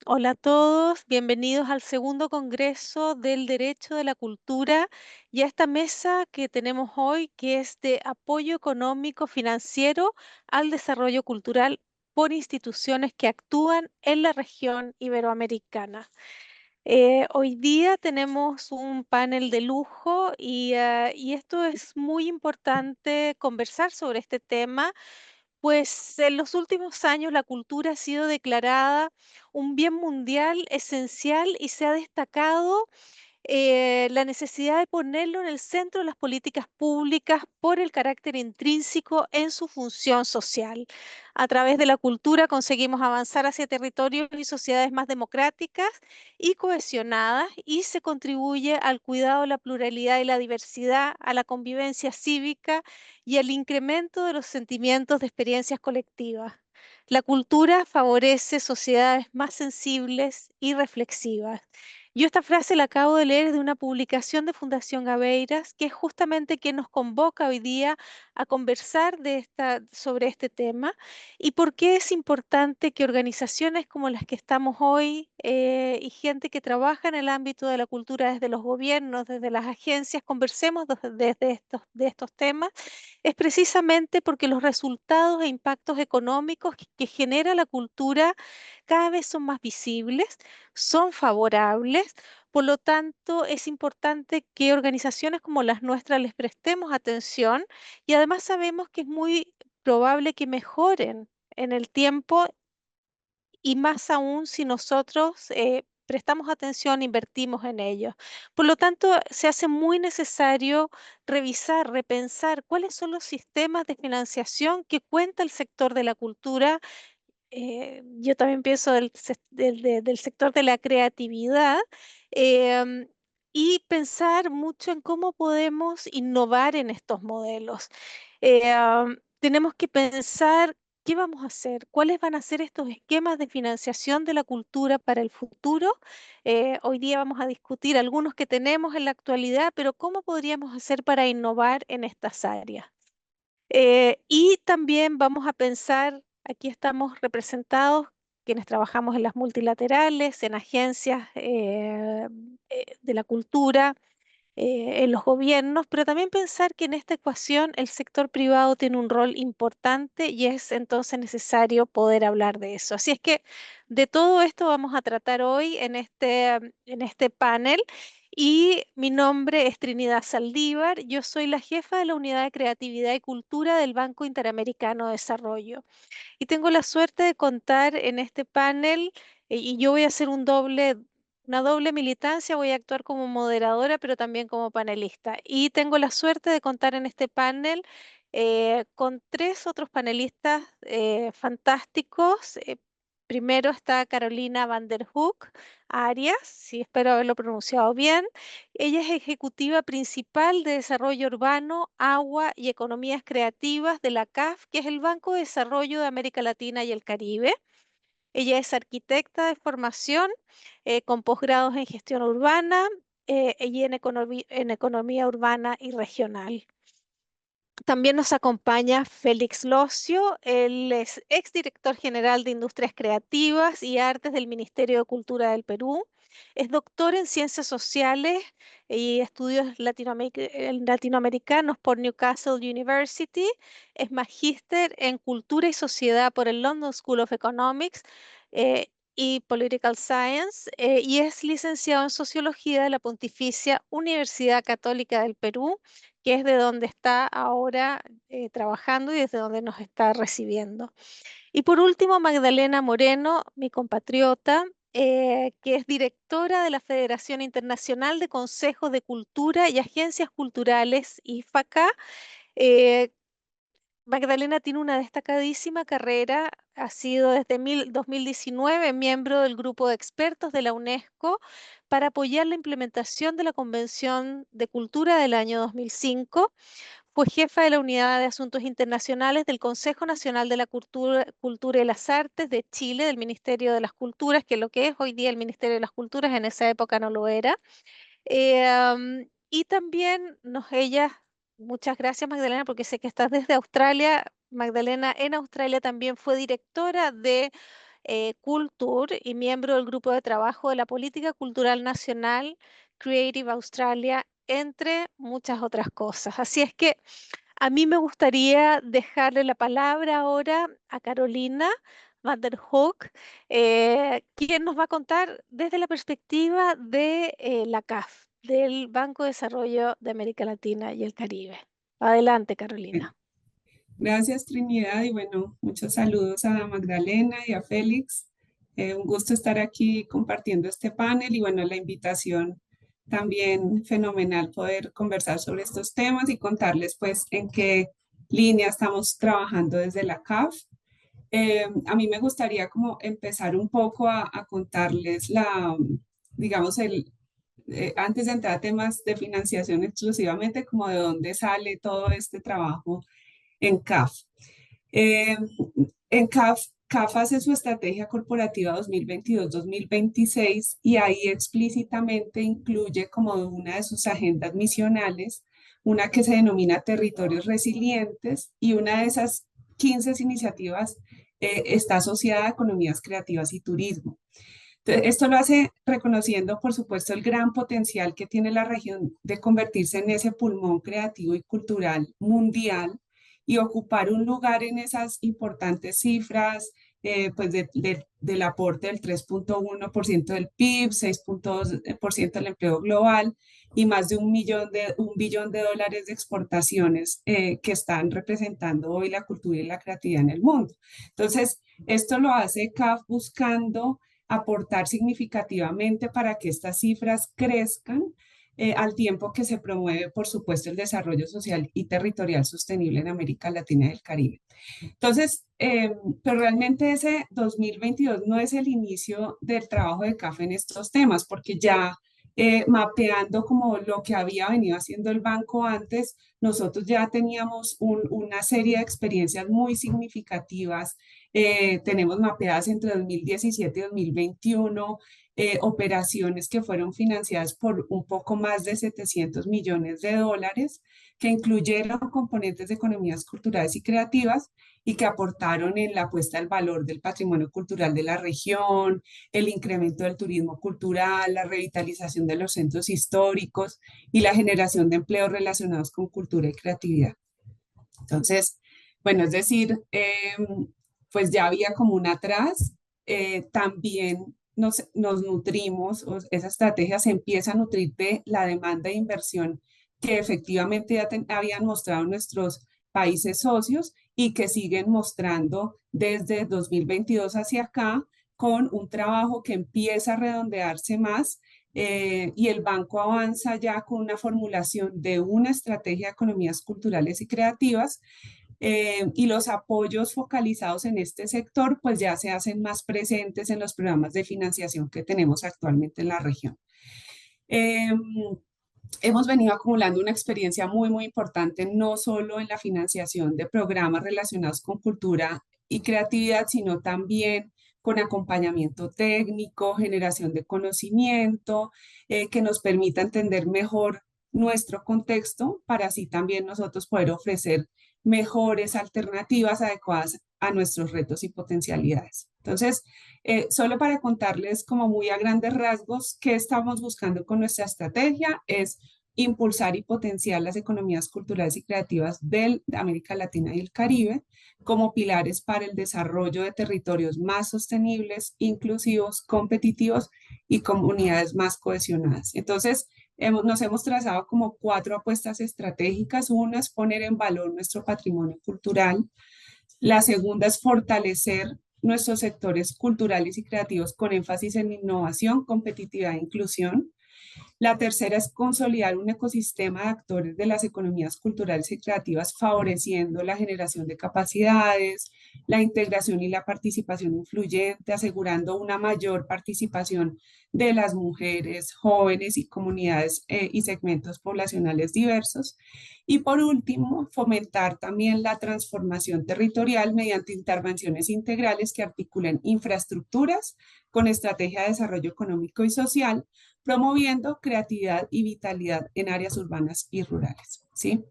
Hola a todos, bienvenidos al segundo Congreso del Derecho de la Cultura y a esta mesa que tenemos hoy, que es de apoyo económico financiero al desarrollo cultural por instituciones que actúan en la región iberoamericana. Hoy día tenemos un panel de lujo y esto es muy importante conversar sobre este tema, pues en los últimos años la cultura ha sido declarada un bien mundial esencial y se ha destacado la necesidad de ponerlo en el centro de las políticas públicas por el carácter intrínseco en su función social. A través de la cultura conseguimos avanzar hacia territorios y sociedades más democráticas y cohesionadas y se contribuye al cuidado de la pluralidad y la diversidad, a la convivencia cívica y al incremento de los sentimientos de experiencias colectivas. La cultura favorece sociedades más sensibles y reflexivas. Yo esta frase la acabo de leer de una publicación de Fundación Gaveiras, que es justamente quien nos convoca hoy día a conversar sobre este tema y por qué es importante que organizaciones como las que estamos hoy y gente que trabaja en el ámbito de la cultura desde los gobiernos, desde las agencias, conversemos desde de estos temas, es precisamente porque los resultados e impactos económicos que genera la cultura cada vez son más visibles, son favorables. Por lo tanto, es importante que organizaciones como las nuestras les prestemos atención y además sabemos que es muy probable que mejoren en el tiempo y más aún si nosotros prestamos atención, invertimos en ellos. Por lo tanto, se hace muy necesario revisar, repensar cuáles son los sistemas de financiación que cuenta el sector de la cultura. Yo también pienso del sector de la creatividad, em, y pensar mucho en cómo podemos innovar en estos modelos. Tenemos que pensar qué vamos a hacer, cuáles van a ser estos esquemas de financiación de la cultura para el futuro. Hoy día vamos a discutir algunos que tenemos en la actualidad, pero cómo podríamos hacer para innovar en estas áreas. Y también vamos a pensar, aquí estamos representados quienes trabajamos en las multilaterales, en agencias de la cultura, en los gobiernos, pero también pensar que en esta ecuación el sector privado tiene un rol importante y es entonces necesario poder hablar de eso. Así es que de todo esto vamos a tratar hoy en este panel. Y mi nombre es Trinidad Saldívar, yo soy la jefa de la Unidad de Creatividad y Cultura del Banco Interamericano de Desarrollo. Y tengo la suerte de contar en este panel, y yo voy a hacer una doble militancia, voy a actuar como moderadora, pero también como panelista. Y tengo la suerte de contar en este panel con tres otros panelistas fantásticos. Primero está Carolina van der Hoek Arias, sí, espero haberlo pronunciado bien. Ella es ejecutiva principal de Desarrollo Urbano, Agua y Economías Creativas de la CAF, que es el Banco de Desarrollo de América Latina y el Caribe. Ella es arquitecta de formación, con posgrados en gestión urbana y en economía urbana y regional. También nos acompaña Félix Locio, él es exdirector general de Industrias Creativas y Artes del Ministerio de Cultura del Perú. Es doctor en Ciencias Sociales y Estudios Latinoamericanos por Newcastle University. Es magíster en Cultura y Sociedad por el London School of Economics y Political Science, y es licenciado en Sociología de la Pontificia Universidad Católica del Perú, que es de donde está ahora trabajando y desde donde nos está recibiendo. Y por último, Magdalena Moreno, mi compatriota, que es directora de la Federación Internacional de Consejos de Cultura y Agencias Culturales, IFACA. Eh, Magdalena tiene una destacadísima carrera, ha sido desde 2019 miembro del grupo de expertos de la UNESCO para apoyar la implementación de la Convención de Cultura del año 2005. Fue jefa de la Unidad de Asuntos Internacionales del Consejo Nacional de la Cultura y las Artes de Chile, del Ministerio de las Culturas, que lo que es hoy día el Ministerio de las Culturas, en esa época no lo era. Y también muchas gracias Magdalena, porque sé que estás desde Australia. Magdalena en Australia también fue directora de Culture y miembro del grupo de trabajo de la Política Cultural Nacional, Creative Australia, entre muchas otras cosas. Así es que a mí me gustaría dejarle la palabra ahora a Carolina van der Hoek, quien nos va a contar desde la perspectiva de la CAF, del Banco de Desarrollo de América Latina y el Caribe. Adelante, Carolina. Gracias, Trinidad, y bueno, muchos saludos a Magdalena y a Félix. Un gusto estar aquí compartiendo este panel y bueno, la invitación también fenomenal poder conversar sobre estos temas y contarles pues en qué línea estamos trabajando desde la CAF. A mí me gustaría como empezar un poco a contarles digamos, antes de entrar a temas de financiación exclusivamente, como de dónde sale todo este trabajo en CAF. Eh, en CAF hace su estrategia corporativa 2022-2026 y ahí explícitamente incluye como una de sus agendas misionales, una que se denomina Territorios Resilientes y una de esas 15 iniciativas está asociada a economías creativas y turismo. Entonces, esto lo hace reconociendo, por supuesto, el gran potencial que tiene la región de convertirse en ese pulmón creativo y cultural mundial y ocupar un lugar en esas importantes cifras, pues del aporte del 3,1% del PIB, 6,2% del empleo global y más de un billón de dólares de exportaciones que están representando hoy la cultura y la creatividad en el mundo. Entonces, esto lo hace CAF buscando aportar significativamente para que estas cifras crezcan al tiempo que se promueve, por supuesto, el desarrollo social y territorial sostenible en América Latina y el Caribe. Entonces, pero realmente ese 2022 no es el inicio del trabajo de CAF en estos temas, porque ya mapeando como lo que había venido haciendo el banco antes, nosotros ya teníamos una serie de experiencias muy significativas. Tenemos mapeadas entre 2017 y 2021 operaciones que fueron financiadas por un poco más de 700 millones de dólares, que incluyeron componentes de economías culturales y creativas y que aportaron en la puesta al valor del patrimonio cultural de la región, el incremento del turismo cultural, la revitalización de los centros históricos y la generación de empleos relacionados con cultura y creatividad. Entonces, bueno, es decir, pues ya había como un atrás, también nos nutrimos, esa estrategia se empieza a nutrir de la demanda de inversión que efectivamente ya habían mostrado nuestros países socios y que siguen mostrando desde 2022 hacia acá con un trabajo que empieza a redondearse más y el banco avanza ya con una formulación de una estrategia de economías culturales y creativas y los apoyos focalizados en este sector pues ya se hacen más presentes en los programas de financiación que tenemos actualmente en la región. Eh, Hemos venido acumulando una experiencia muy, muy importante, no solo en la financiación de programas relacionados con cultura y creatividad, sino también con acompañamiento técnico, generación de conocimiento, que nos permita entender mejor nuestro contexto para así también nosotros poder ofrecer mejores alternativas adecuadas a nuestros retos y potencialidades. Entonces, solo para contarles como muy a grandes rasgos qué estamos buscando con nuestra estrategia es impulsar y potenciar las economías culturales y creativas de América Latina y el Caribe como pilares para el desarrollo de territorios más sostenibles, inclusivos, competitivos y comunidades más cohesionadas. Entonces, nos hemos trazado como 4 apuestas estratégicas. Una es poner en valor nuestro patrimonio cultural. La segunda es fortalecer nuestros sectores culturales y creativos con énfasis en innovación, competitividad e inclusión. La tercera es consolidar un ecosistema de actores de las economías culturales y creativas, favoreciendo la generación de capacidades, la integración y la participación influyente, asegurando una mayor participación de las mujeres, jóvenes y comunidades y segmentos poblacionales diversos. Y por último, fomentar también la transformación territorial mediante intervenciones integrales que articulen infraestructuras con estrategia de desarrollo económico y social, promoviendo creatividad y vitalidad en áreas urbanas y rurales, ¿sí?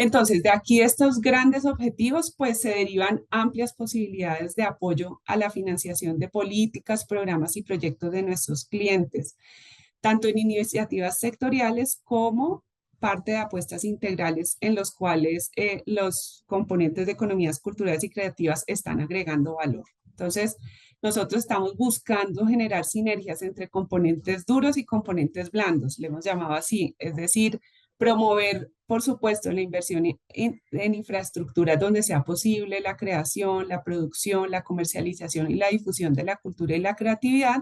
Entonces, de aquí estos grandes objetivos, pues se derivan amplias posibilidades de apoyo a la financiación de políticas, programas y proyectos de nuestros clientes, tanto en iniciativas sectoriales como parte de apuestas integrales en los cuales los componentes de economías culturales y creativas están agregando valor. Entonces, nosotros estamos buscando generar sinergias entre componentes duros y componentes blandos, le hemos llamado así, es decir, promover, por supuesto, la inversión en infraestructuras donde sea posible, la creación, la producción, la comercialización y la difusión de la cultura y la creatividad,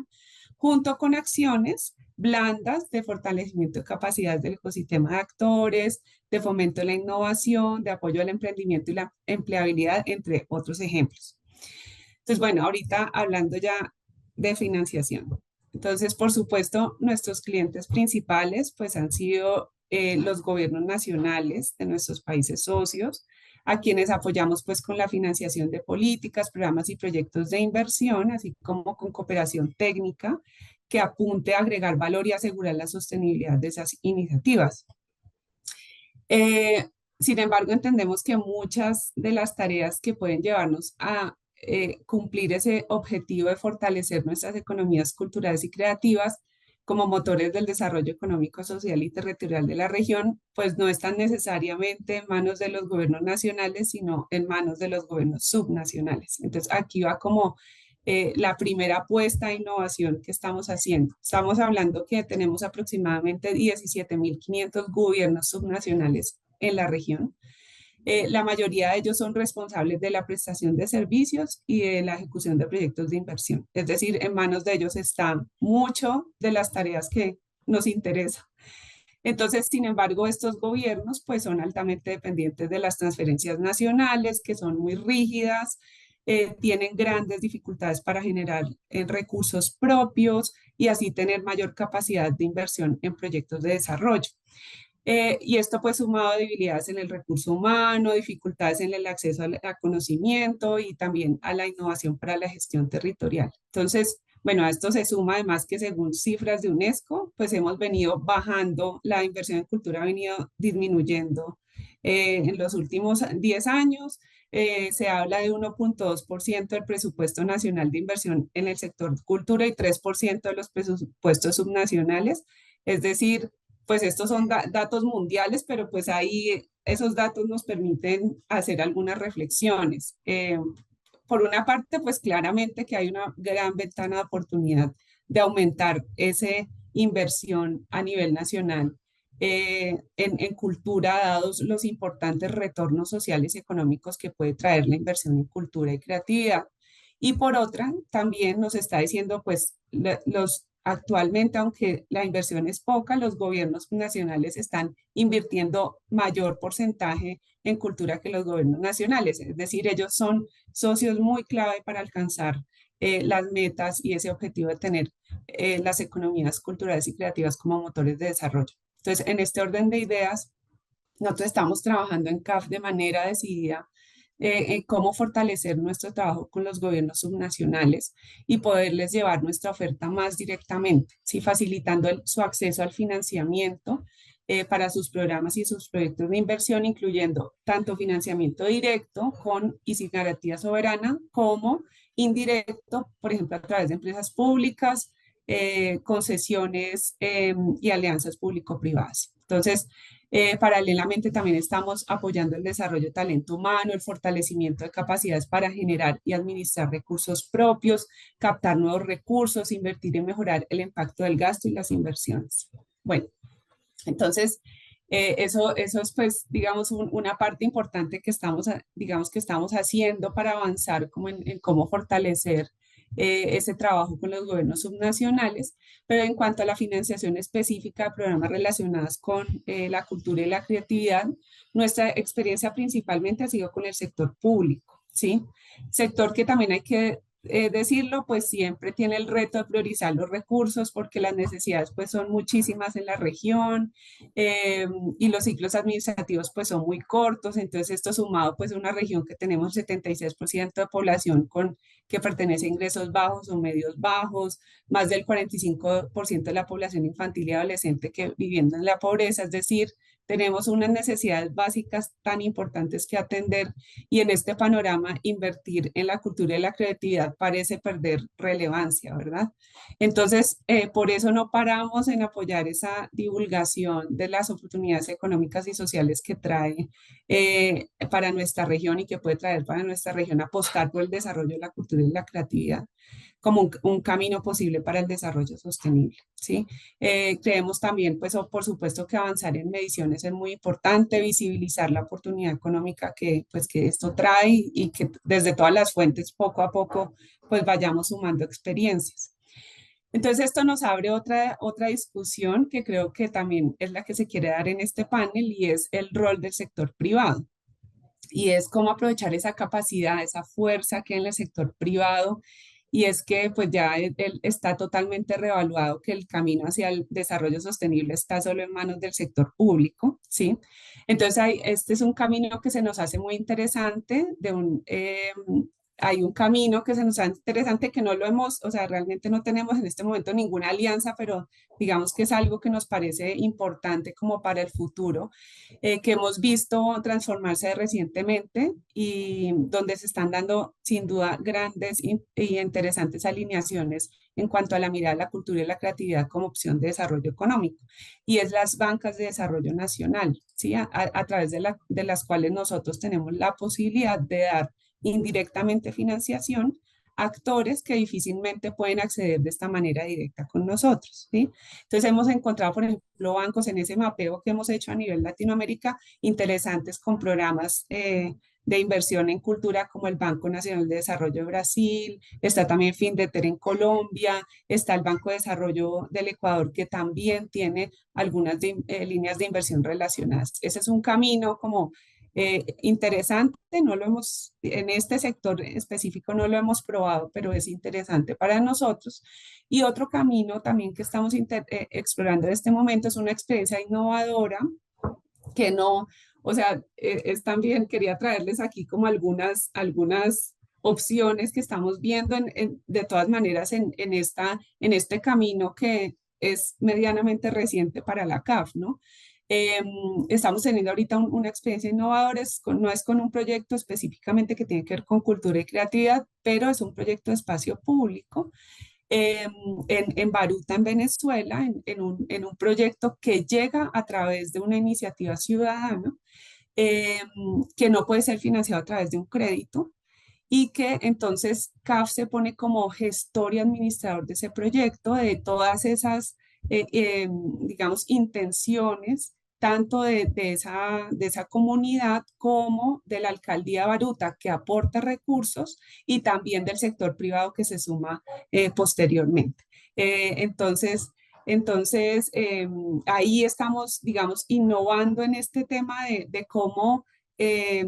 junto con acciones blandas de fortalecimiento de capacidades del ecosistema de actores, de fomento de la innovación, de apoyo al emprendimiento y la empleabilidad, entre otros ejemplos. Entonces, bueno, ahorita hablando ya de financiación. Entonces, por supuesto, nuestros clientes principales pues han sido los gobiernos nacionales de nuestros países socios, a quienes apoyamos pues con la financiación de políticas, programas y proyectos de inversión, así como con cooperación técnica que apunte a agregar valor y asegurar la sostenibilidad de esas iniciativas. Eh, Sin embargo, entendemos que muchas de las tareas que pueden llevarnos a cumplir ese objetivo de fortalecer nuestras economías culturales y creativas como motores del desarrollo económico, social y territorial de la región, pues no están necesariamente en manos de los gobiernos nacionales, sino en manos de los gobiernos subnacionales. Entonces, aquí va como la primera apuesta a innovación que estamos haciendo. Estamos hablando que tenemos aproximadamente 17.500 gobiernos subnacionales en la región. La mayoría de ellos son responsables de la prestación de servicios y de la ejecución de proyectos de inversión. Es decir, en manos de ellos están mucho de las tareas que nos interesan. Entonces, sin embargo, estos gobiernos pues son altamente dependientes de las transferencias nacionales, que son muy rígidas, tienen grandes dificultades para generar recursos propios y así tener mayor capacidad de inversión en proyectos de desarrollo. Y esto pues sumado a debilidades en el recurso humano, dificultades en el acceso al conocimiento y también a la innovación para la gestión territorial. Entonces, bueno, a esto se suma además que según cifras de UNESCO, pues hemos venido bajando, la inversión en cultura ha venido disminuyendo en los últimos 10 años. Se habla de 1,2% del presupuesto nacional de inversión en el sector cultura y 3% de los presupuestos subnacionales. Es decir, pues estos son datos mundiales, pero pues ahí esos datos nos permiten hacer algunas reflexiones. Por una parte, pues claramente que hay una gran ventana de oportunidad de aumentar esa inversión a nivel nacional en cultura, dados los importantes retornos sociales y económicos que puede traer la inversión en cultura y creatividad. Y por otra, también nos está diciendo, pues, los actualmente, aunque la inversión es poca, los gobiernos nacionales están invirtiendo mayor porcentaje en cultura que los gobiernos nacionales. Es decir, ellos son socios muy clave para alcanzar las metas y ese objetivo de tener las economías culturales y creativas como motores de desarrollo. Entonces, en este orden de ideas, nosotros estamos trabajando en CAF de manera decidida en cómo fortalecer nuestro trabajo con los gobiernos subnacionales y poderles llevar nuestra oferta más directamente, ¿sí? Facilitando su acceso al financiamiento para sus programas y sus proyectos de inversión, incluyendo tanto financiamiento directo con y sin garantía soberana, como indirecto, por ejemplo, a través de empresas públicas, concesiones y alianzas público-privadas. Entonces, paralelamente también estamos apoyando el desarrollo de talento humano, el fortalecimiento de capacidades para generar y administrar recursos propios, captar nuevos recursos, invertir y mejorar el impacto del gasto y las inversiones. Bueno, entonces, eso es, pues, digamos, una parte importante que estamos, digamos, que estamos haciendo para avanzar como en cómo fortalecer ese trabajo con los gobiernos subnacionales, pero en cuanto a la financiación específica de programas relacionados con la cultura y la creatividad, nuestra experiencia principalmente ha sido con el sector público, ¿sí? Sector que también hay que decirlo, pues siempre tiene el reto de priorizar los recursos porque las necesidades pues son muchísimas en la región y los ciclos administrativos pues son muy cortos, entonces esto sumado pues a una región que tenemos 76% de población que pertenece a ingresos bajos o medios bajos, más del 45% de la población infantil y adolescente que viviendo en la pobreza, es decir, tenemos unas necesidades básicas tan importantes que atender y en este panorama invertir en la cultura y la creatividad parece perder relevancia, ¿verdad? Entonces, por eso no paramos en apoyar esa divulgación de las oportunidades económicas y sociales que trae para nuestra región y que puede traer para nuestra región apostar por el desarrollo de la cultura y la creatividad como un camino posible para el desarrollo sostenible, ¿sí? Creemos también, pues, por supuesto que avanzar en mediciones es muy importante, visibilizar la oportunidad económica que, pues, que esto trae y que desde todas las fuentes, poco a poco, pues, vayamos sumando experiencias. Entonces, esto nos abre otra discusión que creo que también es la que se quiere dar en este panel y es el rol del sector privado. Y es cómo aprovechar esa capacidad, esa fuerza que hay en el sector privado. Y es que pues ya él está totalmente revaluado que el camino hacia el desarrollo sostenible está solo en manos del sector público, ¿sí? Entonces este es un camino que se nos hace muy interesante, hay un camino que se nos hace interesante que no lo hemos, o sea, realmente no tenemos en este momento ninguna alianza, pero digamos que es algo que nos parece importante como para el futuro, que hemos visto transformarse recientemente y donde se están dando sin duda grandes y interesantes alineaciones en cuanto a la mirada de la cultura y la creatividad como opción de desarrollo económico. Y es las bancas de desarrollo nacional, ¿sí? A través de las cuales nosotros tenemos la posibilidad de dar indirectamente financiación a actores que difícilmente pueden acceder de esta manera directa con nosotros, ¿sí? Entonces hemos encontrado, por ejemplo, bancos en ese mapeo que hemos hecho a nivel Latinoamérica interesantes con programas de inversión en cultura como el Banco Nacional de Desarrollo de Brasil, está también Findeter en Colombia, está el Banco de Desarrollo del Ecuador que también tiene algunas líneas de inversión relacionadas. Ese es un camino como interesante, no lo hemos, en este sector específico no lo hemos probado, pero es interesante para nosotros. Y otro camino también que estamos explorando en este momento es una experiencia innovadora que no, o sea, es también, quería traerles aquí como algunas opciones que estamos viendo de todas maneras en este camino que es medianamente reciente para la CAF, ¿no? Eh, Estamos teniendo ahorita una experiencia innovadora, no es con un proyecto específicamente que tiene que ver con cultura y creatividad, pero es un proyecto de espacio público eh, en Baruta, en Venezuela, en un proyecto que llega a través de una iniciativa ciudadana eh, que no puede ser financiado a través de un crédito y que entonces CAF se pone como gestor y administrador de ese proyecto, de todas esas, digamos, intenciones, tanto de esa comunidad como de la alcaldía de Baruta, que aporta recursos, y también del sector privado que se suma posteriormente. Entonces, ahí estamos, digamos, innovando en este tema de cómo eh,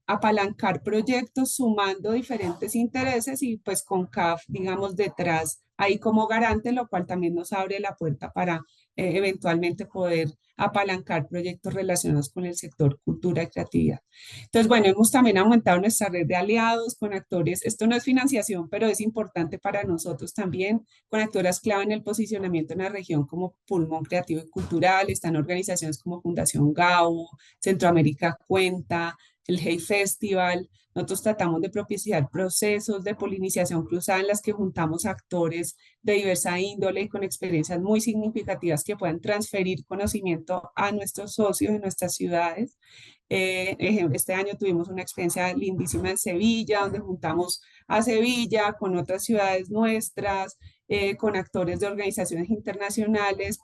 apalancar proyectos sumando diferentes intereses y pues con CAF, digamos, detrás, ahí como garante, lo cual también nos abre la puerta para eventualmente poder apalancar proyectos relacionados con el sector cultura y creatividad. Entonces, bueno, hemos también aumentado nuestra red de aliados con actores, esto no es financiación, pero es importante para nosotros también, con actores clave en el posicionamiento en la región como pulmón creativo y cultural, están organizaciones como Fundación GAO, Centroamérica Cuenta, el Hey Festival. Nosotros tratamos de propiciar procesos de polinización cruzada en las que juntamos actores de diversa índole y con experiencias muy significativas que puedan transferir conocimiento a nuestros socios en nuestras ciudades. Este año tuvimos una experiencia lindísima en Sevilla, donde juntamos a Sevilla con otras ciudades nuestras, con actores de organizaciones internacionales,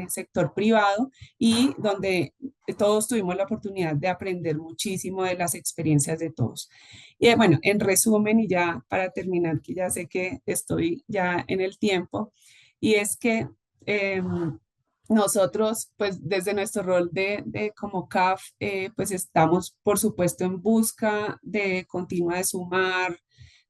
sector privado, y donde todos tuvimos la oportunidad de aprender muchísimo de las experiencias de todos. Y bueno, en resumen, y ya para terminar, que ya sé que estoy ya en el tiempo, y es que nosotros, pues desde nuestro rol de como CAF, pues estamos, por supuesto, en busca de continua de sumar,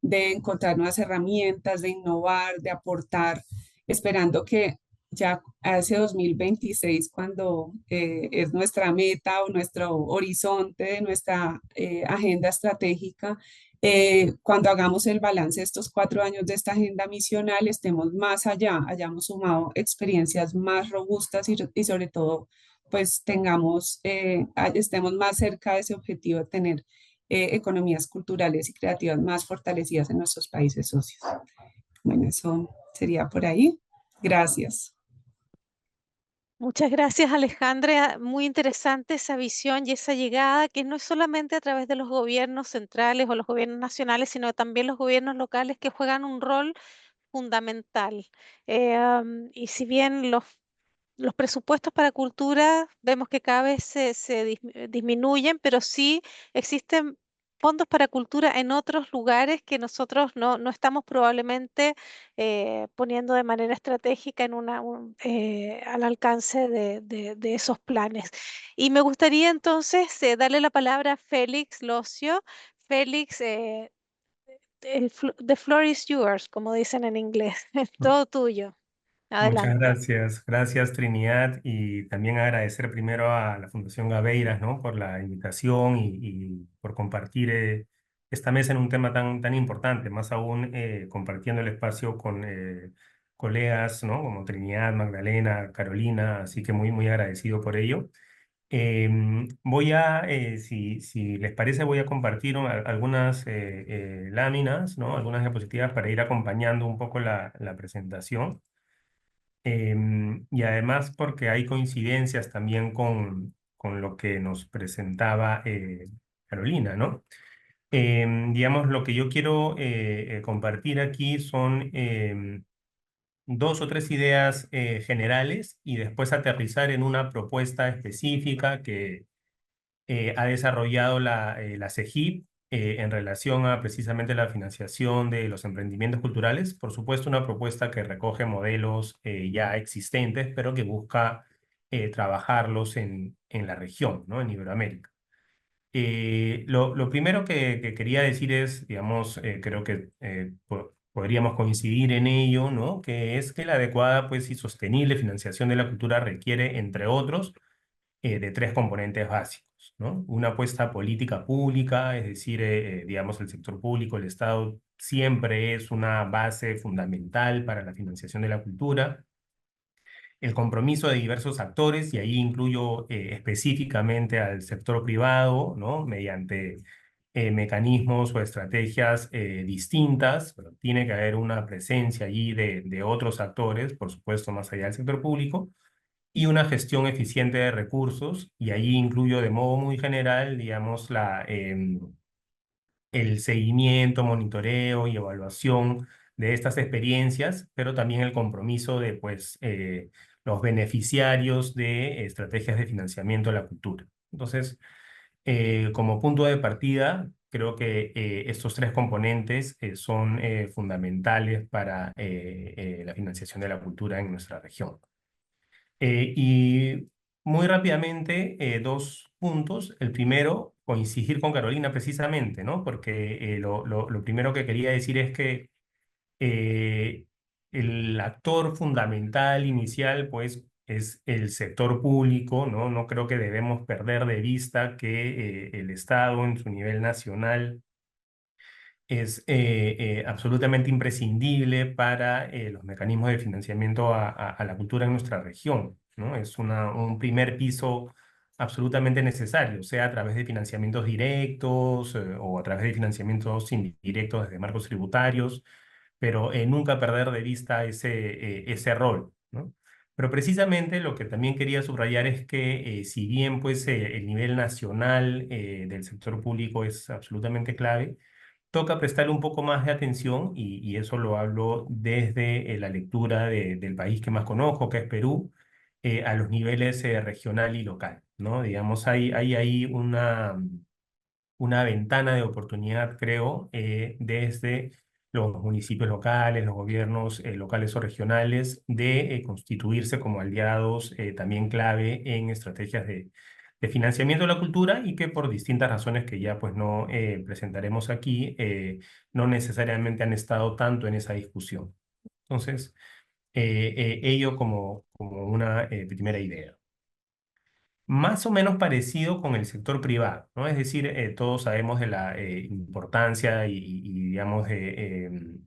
de encontrar nuevas herramientas, de innovar, de aportar, esperando que ya hace 2026, cuando es nuestra meta o nuestro horizonte de nuestra agenda estratégica, cuando hagamos el balance de estos 4 años de esta agenda misional, estemos más allá, hayamos sumado experiencias más robustas y sobre todo pues tengamos, estemos más cerca de ese objetivo de tener economías culturales y creativas más fortalecidas en nuestros países socios. Bueno, eso sería por ahí. Gracias. Muchas gracias, Alejandra. Muy interesante esa visión y esa llegada, que no es solamente a través de los gobiernos centrales o los gobiernos nacionales, sino también los gobiernos locales que juegan un rol fundamental. Y si bien los presupuestos para cultura vemos que cada vez disminuyen, pero sí existen fondos para cultura en otros lugares que nosotros no estamos probablemente poniendo de manera estratégica en al alcance de esos planes. Y me gustaría entonces darle la palabra a Félix Locio. Félix, the floor is yours, como dicen en inglés. Todo tuyo. Muchas Adelante. gracias, gracias Trinidad, y también agradecer primero a la Fundación Gaveiras, ¿no? Por la invitación y por compartir esta mesa en un tema tan importante, más aún compartiendo el espacio con colegas, ¿no? Como Trinidad, Magdalena, Carolina, así que muy agradecido por ello. Si les parece, voy a compartir algunas láminas, ¿no? Algunas diapositivas para ir acompañando un poco la presentación. Y además porque hay coincidencias también con lo que nos presentaba Carolina, ¿no? Digamos, lo que yo quiero compartir aquí son dos o tres ideas generales y después aterrizar en una propuesta específica que ha desarrollado la CEGIP en relación a precisamente la financiación de los emprendimientos culturales. Por supuesto, una propuesta que recoge modelos ya existentes, pero que busca trabajarlos en la región, ¿no? En Iberoamérica. Lo primero que quería decir es, digamos, creo que podríamos coincidir en ello, ¿no? Que es que la adecuada, pues, y sostenible financiación de la cultura requiere, entre otros, de tres componentes básicos, ¿no? Una apuesta política pública, es decir, digamos, el sector público, el Estado, siempre es una base fundamental para la financiación de la cultura. El compromiso de diversos actores, y ahí incluyo específicamente al sector privado, ¿no? Mediante mecanismos o estrategias distintas, pero tiene que haber una presencia allí de otros actores, por supuesto, más allá del sector público, y una gestión eficiente de recursos, y allí incluyo de modo muy general, digamos, el seguimiento, monitoreo y evaluación de estas experiencias, pero también el compromiso de, pues, los beneficiarios de estrategias de financiamiento de la cultura. Entonces, como punto de partida, creo que estos tres componentes son fundamentales para la financiación de la cultura en nuestra región. Y muy rápidamente, dos puntos. El primero, coincidir con Carolina precisamente, ¿no? Porque lo primero que quería decir es que eh, el actor fundamental inicial, pues, es el sector público, ¿no? No creo que debemos perder de vista que el Estado en su nivel nacional es absolutamente imprescindible para los mecanismos de financiamiento a la cultura en nuestra región, ¿no? Es un primer piso absolutamente necesario, sea a través de financiamientos directos o a través de financiamientos indirectos desde marcos tributarios, pero nunca perder de vista ese rol, ¿no? Pero precisamente lo que también quería subrayar es que si bien pues, el nivel nacional del sector público es absolutamente clave, toca prestarle un poco más de atención, y eso lo hablo desde la lectura del país que más conozco, que es Perú, a los niveles regional y local, ¿no? Digamos, hay ahí una ventana de oportunidad, creo, desde los municipios locales, los gobiernos locales o regionales, de constituirse como aliados también clave en estrategias de financiamiento de la cultura, y que por distintas razones que ya pues no presentaremos aquí, no necesariamente han estado tanto en esa discusión. Entonces, ello como una primera idea. Más o menos parecido con el sector privado, ¿no? Es decir, todos sabemos de la importancia digamos, de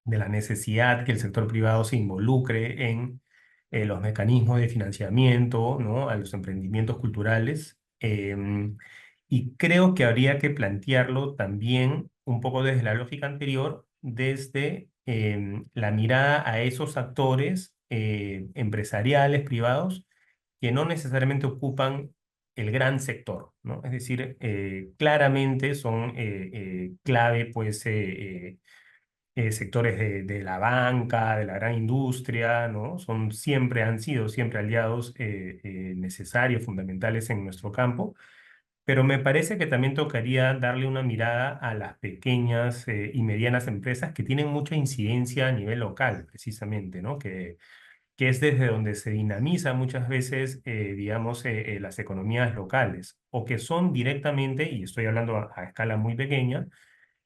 la necesidad que el sector privado se involucre en los mecanismos de financiamiento, ¿no? A los emprendimientos culturales. Y creo que habría que plantearlo también un poco desde la lógica anterior, desde la mirada a esos actores empresariales, privados, que no necesariamente ocupan el gran sector, ¿no? Es decir, claramente son clave, pues, sectores de la banca, de la gran industria, ¿no? Son siempre, han sido siempre aliados necesarios, fundamentales en nuestro campo, pero me parece que también tocaría darle una mirada a las pequeñas y medianas empresas que tienen mucha incidencia a nivel local, precisamente, ¿no? Que es desde donde se dinamiza muchas veces, digamos, las economías locales, o que son directamente, y estoy hablando a escala muy pequeña,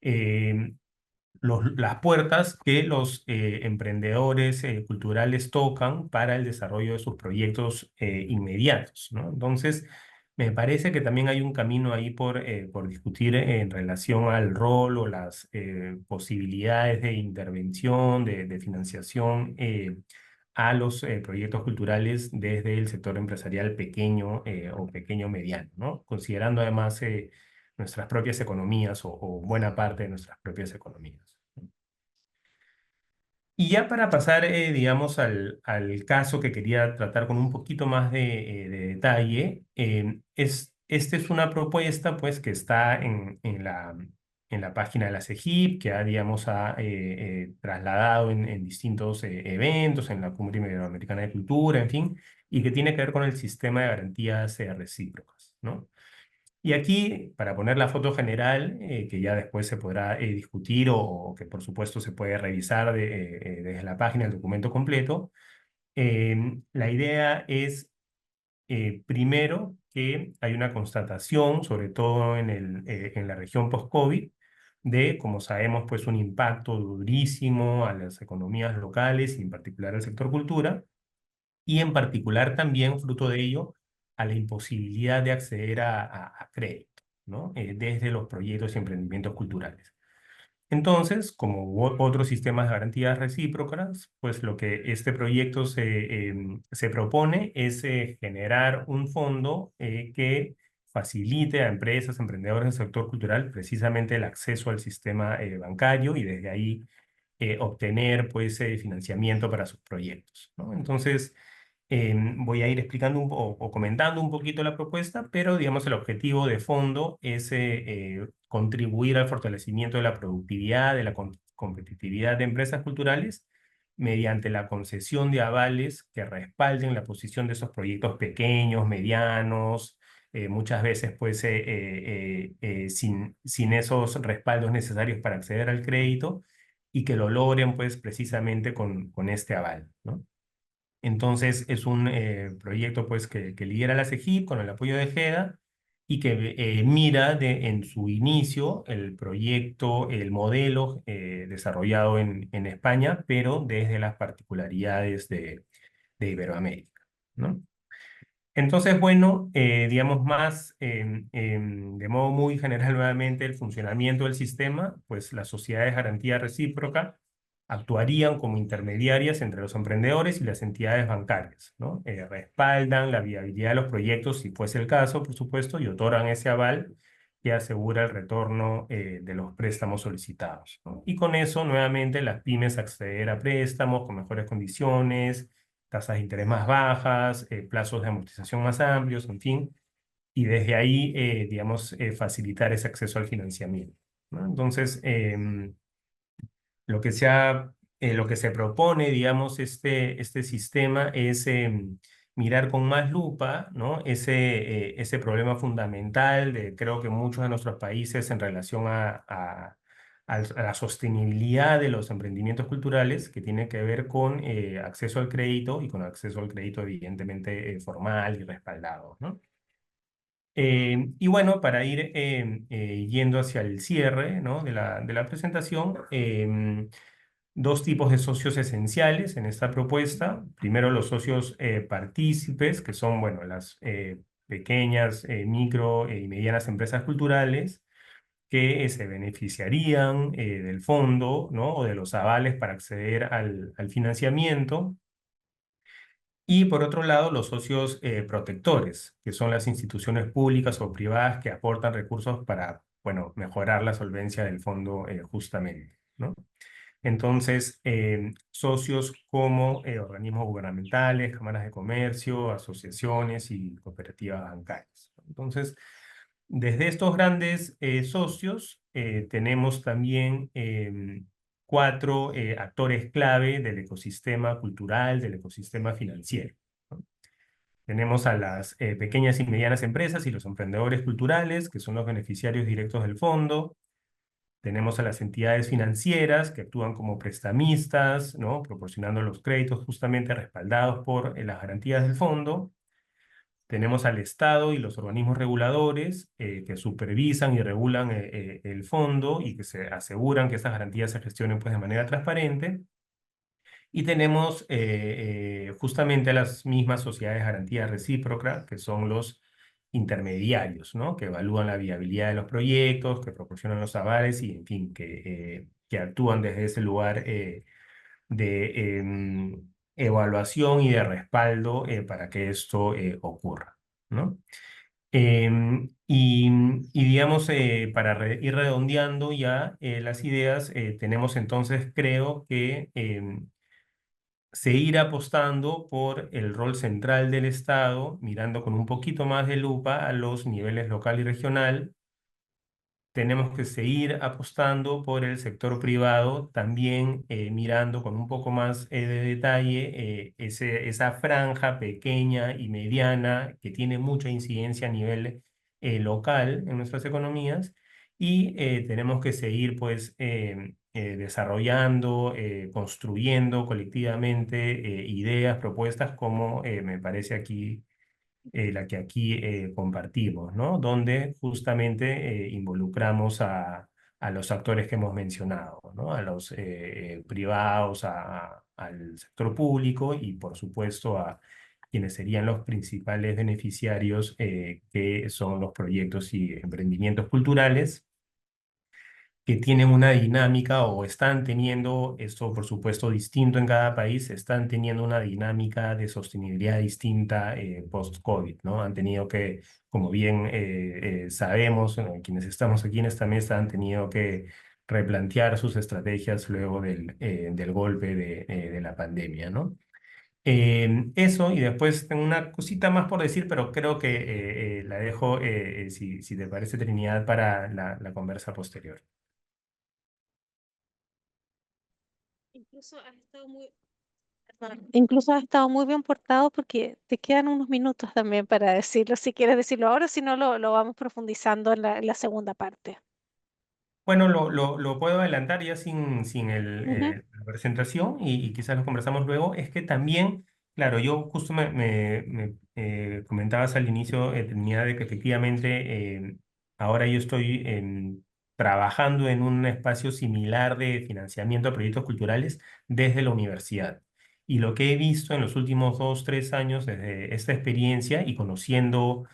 eh, las puertas que los emprendedores culturales tocan para el desarrollo de sus proyectos inmediatos, ¿no? Entonces, me parece que también hay un camino ahí por discutir en relación al rol o las posibilidades de intervención, de financiación a los proyectos culturales desde el sector empresarial pequeño o pequeño mediano, ¿no? Considerando además nuestras propias economías o buena parte de nuestras propias economías. Y ya para pasar, digamos, al caso que quería tratar con un poquito más de detalle, esta es una propuesta pues, que está en la página de la CEGIP, que ha, digamos, trasladado en distintos eventos, en la Cumbre Iberoamericana de Cultura, en fin, y que tiene que ver con el sistema de garantías recíprocas, ¿no? Y aquí, para poner la foto general, que ya después se podrá discutir o que por supuesto se puede revisar desde la página del documento completo, la idea es, primero, que hay una constatación, sobre todo en la región post-COVID, de, como sabemos, pues un impacto durísimo a las economías locales y en particular al sector cultura, y en particular también, fruto de ello, a la imposibilidad de acceder a crédito, ¿no? Desde los proyectos y emprendimientos culturales. Entonces, como otros sistemas de garantías recíprocas, pues lo que este proyecto se propone es generar un fondo que facilite a empresas, emprendedores del sector cultural precisamente el acceso al sistema bancario y desde ahí obtener pues financiamiento para sus proyectos, ¿no? Entonces, voy a ir explicando o comentando un poquito la propuesta, pero digamos el objetivo de fondo es contribuir al fortalecimiento de la productividad, de la competitividad de empresas culturales mediante la concesión de avales que respalden la posición de esos proyectos pequeños, medianos, muchas veces pues sin esos respaldos necesarios para acceder al crédito y que lo logren pues precisamente con este aval, ¿no? Entonces es un proyecto pues que lidera la CEGIP con el apoyo de GEDA y que mira en su inicio el proyecto, el modelo desarrollado en España, pero desde las particularidades de Iberoamérica, ¿no? Entonces, bueno, digamos más de modo muy general nuevamente el funcionamiento del sistema, pues las sociedades de garantía recíproca actuarían como intermediarias entre los emprendedores y las entidades bancarias, ¿no? Respaldan la viabilidad de los proyectos, si fuese el caso, por supuesto, y otorgan ese aval que asegura el retorno de los préstamos solicitados, ¿no? Y con eso, nuevamente, las pymes acceder a préstamos con mejores condiciones, tasas de interés más bajas, plazos de amortización más amplios, en fin, y desde ahí, digamos, facilitar ese acceso al financiamiento, ¿no? Entonces, lo que se propone, digamos, este sistema es mirar con más lupa, ¿no? Ese problema fundamental de, creo que muchos de nuestros países en relación a la sostenibilidad de los emprendimientos culturales, que tiene que ver con acceso al crédito y con acceso al crédito evidentemente formal y respaldado, ¿no? Y bueno, para ir yendo hacia el cierre, ¿no? de la presentación, dos tipos de socios esenciales en esta propuesta. Primero, los socios partícipes, que son, bueno, las pequeñas, micro y medianas empresas culturales que se beneficiarían del fondo, ¿no? O de los avales para acceder al financiamiento. Y por otro lado, los socios protectores, que son las instituciones públicas o privadas que aportan recursos para, bueno, mejorar la solvencia del fondo justamente, ¿no? Entonces, socios como organismos gubernamentales, cámaras de comercio, asociaciones y cooperativas bancarias. Entonces, desde estos grandes socios, tenemos también cuatro actores clave del ecosistema cultural, del ecosistema financiero, ¿no? Tenemos a las pequeñas y medianas empresas y los emprendedores culturales, que son los beneficiarios directos del fondo. Tenemos a las entidades financieras que actúan como prestamistas, ¿no? Proporcionando los créditos justamente respaldados por las garantías del fondo. Tenemos al Estado y los organismos reguladores que supervisan y regulan el fondo y que se aseguran que estas garantías se gestionen pues, de manera transparente. Y tenemos justamente a las mismas sociedades de garantía recíproca, que son los intermediarios, ¿no? Que evalúan la viabilidad de los proyectos, que proporcionan los avales y, en fin, que actúan desde ese lugar de evaluación y de respaldo para que esto ocurra, ¿no? Y digamos, para ir redondeando ya las ideas, tenemos entonces, creo que seguir apostando por el rol central del Estado, mirando con un poquito más de lupa a los niveles local y regional. Tenemos que seguir apostando por el sector privado, también mirando con un poco más de detalle esa franja pequeña y mediana que tiene mucha incidencia a nivel local en nuestras economías y tenemos que seguir pues desarrollando, construyendo colectivamente ideas, propuestas como me parece aquí la que aquí compartimos, ¿no? Donde justamente involucramos a los actores que hemos mencionado, ¿no? A los privados, al sector público y, por supuesto, a quienes serían los principales beneficiarios, que son los proyectos y emprendimientos culturales que tienen una dinámica o están teniendo, esto por supuesto distinto en cada país, están teniendo una dinámica de sostenibilidad distinta post-COVID, ¿no? Han tenido que, como bien sabemos, quienes estamos aquí en esta mesa han tenido que replantear sus estrategias luego del golpe de la pandemia, ¿no? Eso, y después tengo una cosita más por decir, pero creo que la dejo, si te parece, Trinidad, para la conversa posterior. Incluso has estado muy, incluso has estado muy bien portado porque te quedan unos minutos también para decirlo, si quieres decirlo ahora, si no lo vamos profundizando en la segunda parte. Bueno, lo puedo adelantar ya sin Ujú. la presentación y quizás lo conversamos luego. Es que también, claro, yo justo comentabas al inicio, Trinidad, de que efectivamente ahora yo estoy trabajando en un espacio similar de financiamiento de proyectos culturales desde la universidad. Y lo que he visto en los últimos 2, 3 años desde esta experiencia y conociendo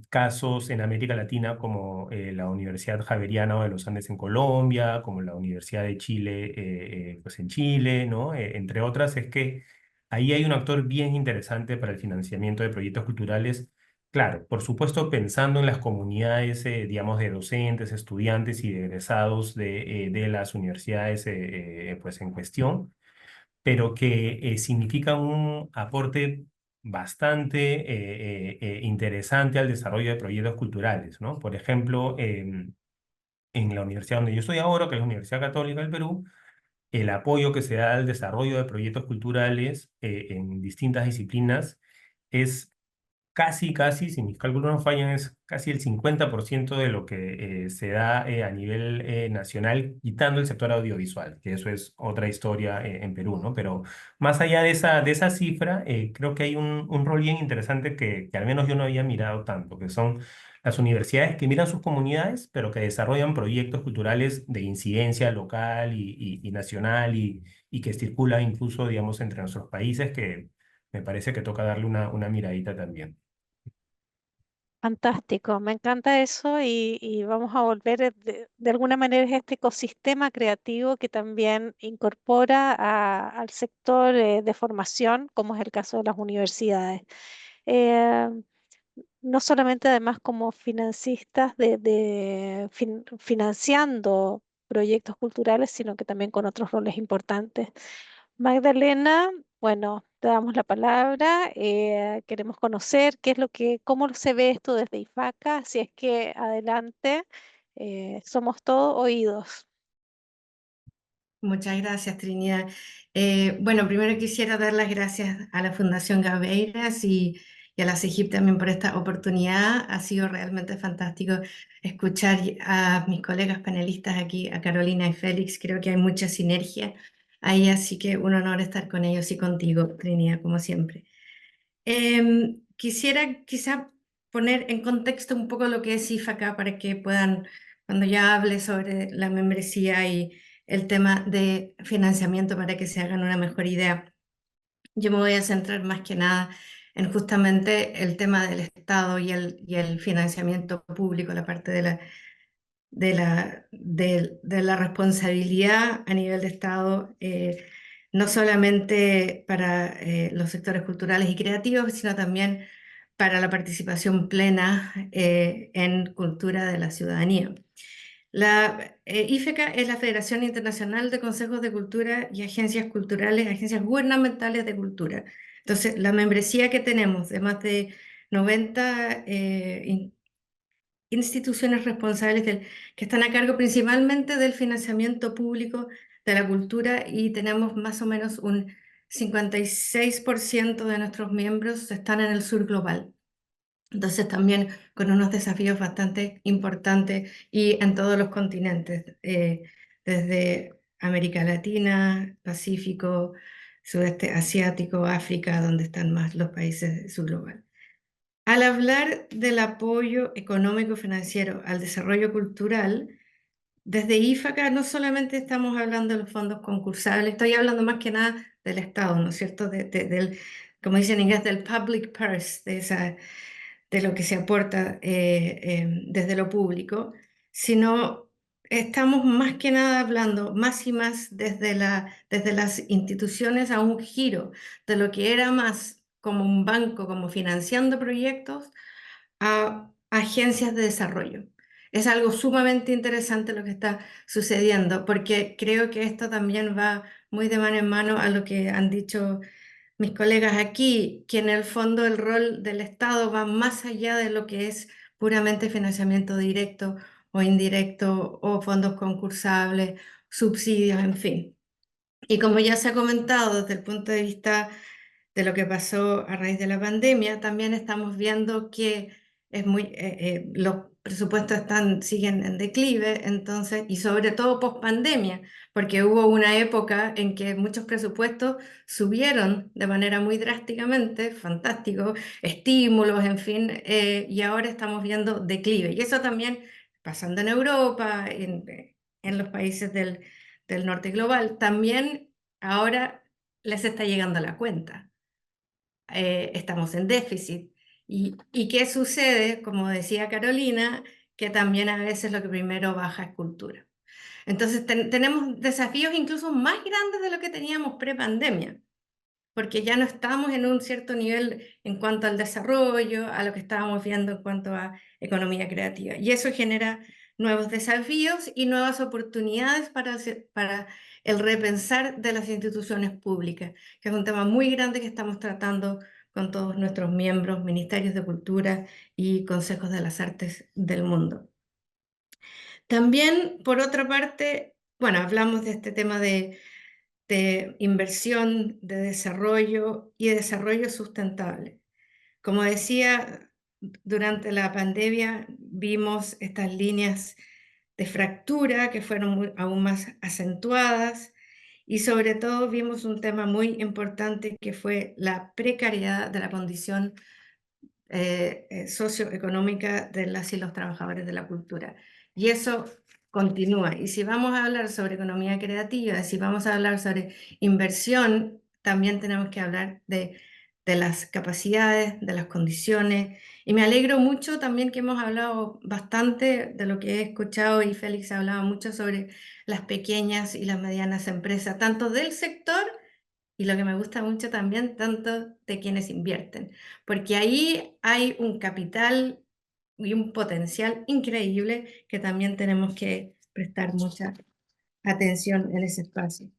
casos en América Latina como la Universidad Javeriana de los Andes en Colombia, como la Universidad de Chile, pues en Chile, ¿no? Entre otras, es que ahí hay un actor bien interesante para el financiamiento de proyectos culturales. Claro, por supuesto, pensando en las comunidades, digamos, de docentes, estudiantes y de egresados de las universidades, pues en cuestión, pero que significan un aporte bastante interesante al desarrollo de proyectos culturales, ¿no? Por ejemplo, en la universidad donde yo estoy ahora, que es la Universidad Católica del Perú, el apoyo que se da al desarrollo de proyectos culturales en distintas disciplinas es casi, si mis cálculos no fallan, es casi el 50% de lo que se da a nivel nacional, quitando el sector audiovisual, que eso es otra historia en Perú, ¿no? Pero más allá de esa cifra, creo que hay un rol bien interesante que al menos yo no había mirado tanto, que son las universidades que miran sus comunidades, pero que desarrollan proyectos culturales de incidencia local y nacional y que circulan incluso, digamos, entre nuestros países, que me parece que toca darle una miradita también. Fantástico, me encanta eso y vamos a volver de alguna manera a este ecosistema creativo que también incorpora al sector de formación, como es el caso de las universidades. Eh, no solamente además como financistas financiando proyectos culturales, sino que también con otros roles importantes. Magdalena, bueno, te damos la palabra. Queremos conocer qué es cómo se ve esto desde IFACA, si es que adelante, somos todos oídos. Muchas gracias, Trinidad. Bueno, primero quisiera dar las gracias a la Fundación Gaveiras y a la CEGIP también por esta oportunidad. Ha sido realmente fantástico escuchar a mis colegas panelistas aquí, a Carolina y Félix. Creo que hay mucha sinergia ahí, así que un honor estar con ellos y contigo, Trinidad, como siempre. Quisiera quizá poner en contexto un poco lo que es IFACA para que puedan, cuando ya hable sobre la membresía y el tema de financiamiento para que se hagan una mejor idea. Yo me voy a centrar más que nada en justamente el tema del Estado y el financiamiento público, la parte de la responsabilidad a nivel de Estado, no solamente para los sectores culturales y creativos, sino también para la participación plena en cultura de la ciudadanía. La IFECA es la Federación Internacional de Consejos de Cultura y Agencias Culturales, agencias gubernamentales de cultura. Entonces, la membresía que tenemos de más de 90 instituciones responsables que están a cargo principalmente del financiamiento público de la cultura, y tenemos más o menos un 56% de nuestros miembros están en el sur global. Entonces también con unos desafíos bastante importantes y en todos los continentes, desde América Latina, Pacífico, Sudeste Asiático, África, donde están más los países del sur global. Al hablar del apoyo económico financiero al desarrollo cultural, desde IFACA no solamente estamos hablando de los fondos concursables, estoy hablando más que nada del Estado, ¿no es cierto? Como dicen en inglés, del public purse, de lo que se aporta desde lo público, sino estamos más que nada hablando más y más desde las instituciones a un giro de lo que era más como un banco, como financiando proyectos, a agencias de desarrollo. Es algo sumamente interesante lo que está sucediendo, porque creo que esto también va muy de mano en mano a lo que han dicho mis colegas aquí, que en el fondo el rol del Estado va más allá de lo que es puramente financiamiento directo o indirecto o fondos concursables, subsidios, en fin. Y como ya se ha comentado desde el punto de vista de lo que pasó a raíz de la pandemia, también estamos viendo que los presupuestos siguen en declive, entonces, y sobre todo post pandemia, porque hubo una época en que muchos presupuestos subieron de manera muy drásticamente, fantástico, estímulos, en fin, y ahora estamos viendo declive. Y eso también pasando en Europa, en los países del norte global, también ahora les está llegando a la cuenta. Estamos en déficit. ¿Y qué sucede? Como decía Carolina, que también a veces lo que primero baja es cultura. Entonces tenemos desafíos incluso más grandes de lo que teníamos pre-pandemia, porque ya no estamos en un cierto nivel en cuanto al desarrollo, a lo que estábamos viendo en cuanto a economía creativa. Y eso genera nuevos desafíos y nuevas oportunidades para el repensar de las instituciones públicas, que es un tema muy grande que estamos tratando con todos nuestros miembros, ministerios de cultura y consejos de las artes del mundo. También, por otra parte, bueno, hablamos de este tema de inversión, de desarrollo y de desarrollo sustentable. Como decía, durante la pandemia vimos estas líneas de fractura que fueron aún más acentuadas, y sobre todo vimos un tema muy importante que fue la precariedad de la condición socioeconómica de las y los trabajadores de la cultura. Y eso continúa. Y si vamos a hablar sobre economía creativa, si vamos a hablar sobre inversión, también tenemos que hablar de de las capacidades, de las condiciones. Y me alegro mucho también que hemos hablado bastante de lo que he escuchado, y Félix hablaba mucho sobre las pequeñas y las medianas empresas, tanto del sector y, lo que me gusta mucho también, tanto de quienes invierten, porque ahí hay un capital y un potencial increíble que también tenemos que prestar mucha atención en ese espacio.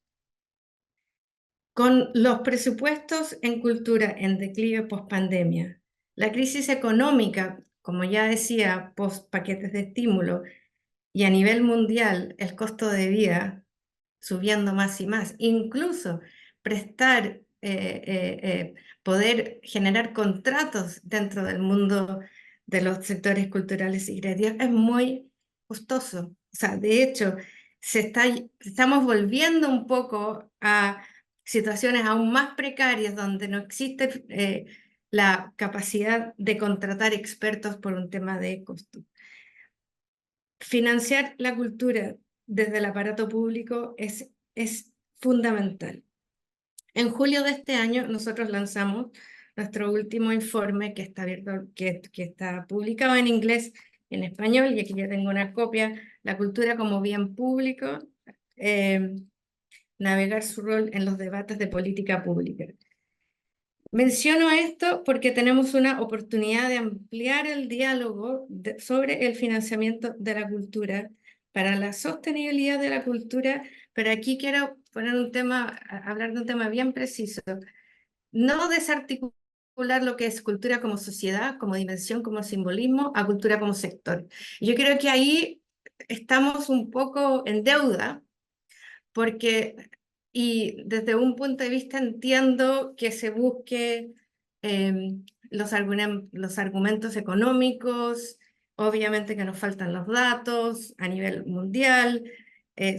Con los presupuestos en cultura en declive post-pandemia, la crisis económica, como ya decía, post-paquetes de estímulo, y a nivel mundial el costo de vida subiendo más y más, incluso prestar, poder generar contratos dentro del mundo de los sectores culturales y creativos es muy costoso. O sea, de hecho, estamos volviendo un poco a situaciones aún más precarias donde no existe la capacidad de contratar expertos por un tema de costo. Financiar la cultura desde el aparato público es fundamental. En julio de este año nosotros lanzamos nuestro último informe, que está abierto, que está publicado en inglés, en español, y aquí ya tengo una copia: La cultura como bien público, navegar su rol en los debates de política pública. Menciono esto porque tenemos una oportunidad de ampliar el diálogo sobre el financiamiento de la cultura, para la sostenibilidad de la cultura, pero aquí quiero poner hablar de un tema bien preciso: no desarticular lo que es cultura como sociedad, como dimensión, como simbolismo, a cultura como sector. Yo creo que ahí estamos un poco en deuda, porque, y desde un punto de vista entiendo que se busque los argumentos económicos, obviamente que nos faltan los datos a nivel mundial,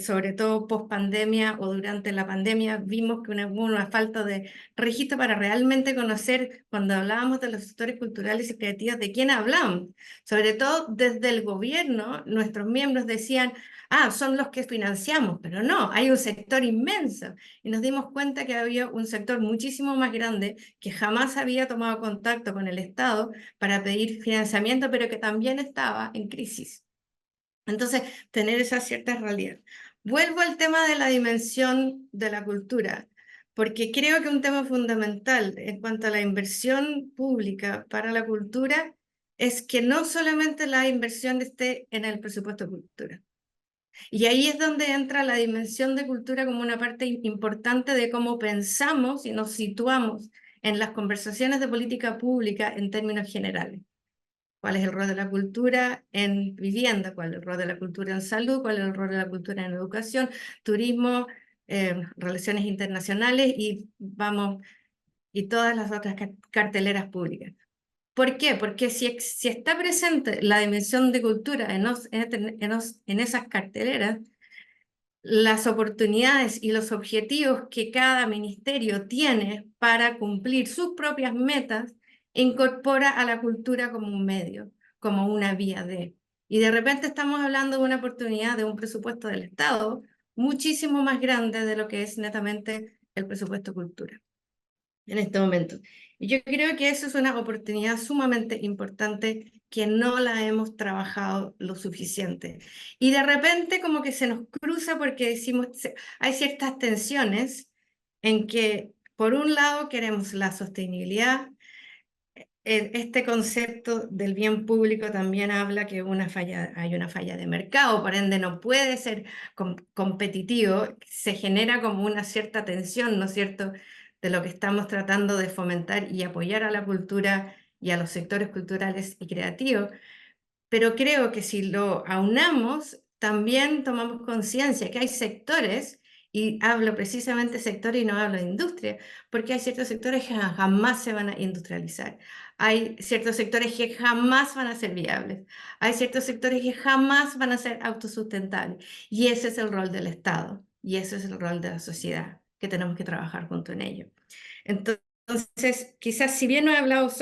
sobre todo post pandemia o durante la pandemia vimos que hubo una falta de registro para realmente conocer, cuando hablábamos de los sectores culturales y creativos, de quién hablábamos. Sobre todo desde el gobierno, nuestros miembros decían: ah, son los que financiamos, pero no, hay un sector inmenso. Y nos dimos cuenta que había un sector muchísimo más grande que jamás había tomado contacto con el Estado para pedir financiamiento, pero que también estaba en crisis. Entonces, tener esa cierta realidad. Vuelvo al tema de la dimensión de la cultura, porque creo que un tema fundamental en cuanto a la inversión pública para la cultura es que no solamente la inversión esté en el presupuesto de cultura. Y ahí es donde entra la dimensión de cultura como una parte importante de cómo pensamos y nos situamos en las conversaciones de política pública en términos generales. ¿Cuál es el rol de la cultura en vivienda? ¿Cuál es el rol de la cultura en salud? ¿Cuál es el rol de la cultura en educación, turismo, relaciones internacionales y todas las otras carteleras públicas? ¿Por qué? Porque si está presente la dimensión de cultura en esas carteleras, las oportunidades y los objetivos que cada ministerio tiene para cumplir sus propias metas, incorpora a la cultura como un medio, como una vía de. Y de repente estamos hablando de una oportunidad de un presupuesto del Estado muchísimo más grande de lo que es netamente el presupuesto cultura en este momento. Y yo creo que eso es una oportunidad sumamente importante que no la hemos trabajado lo suficiente. Y de repente como que se nos cruza, porque decimos, hay ciertas tensiones en que por un lado queremos la sostenibilidad. Este concepto del bien público también habla que hay una falla de mercado, por ende no puede ser competitivo, se genera como una cierta tensión, ¿no es cierto?, de lo que estamos tratando de fomentar y apoyar a la cultura y a los sectores culturales y creativos. Pero creo que si lo aunamos, también tomamos conciencia que hay sectores, y hablo precisamente de sectores y no hablo de industria, porque hay ciertos sectores que jamás se van a industrializar, hay ciertos sectores que jamás van a ser viables, hay ciertos sectores que jamás van a ser autosustentables, y ese es el rol del Estado, y ese es el rol de la sociedad, que tenemos que trabajar junto en ello. Entonces, quizás si bien no he hablado,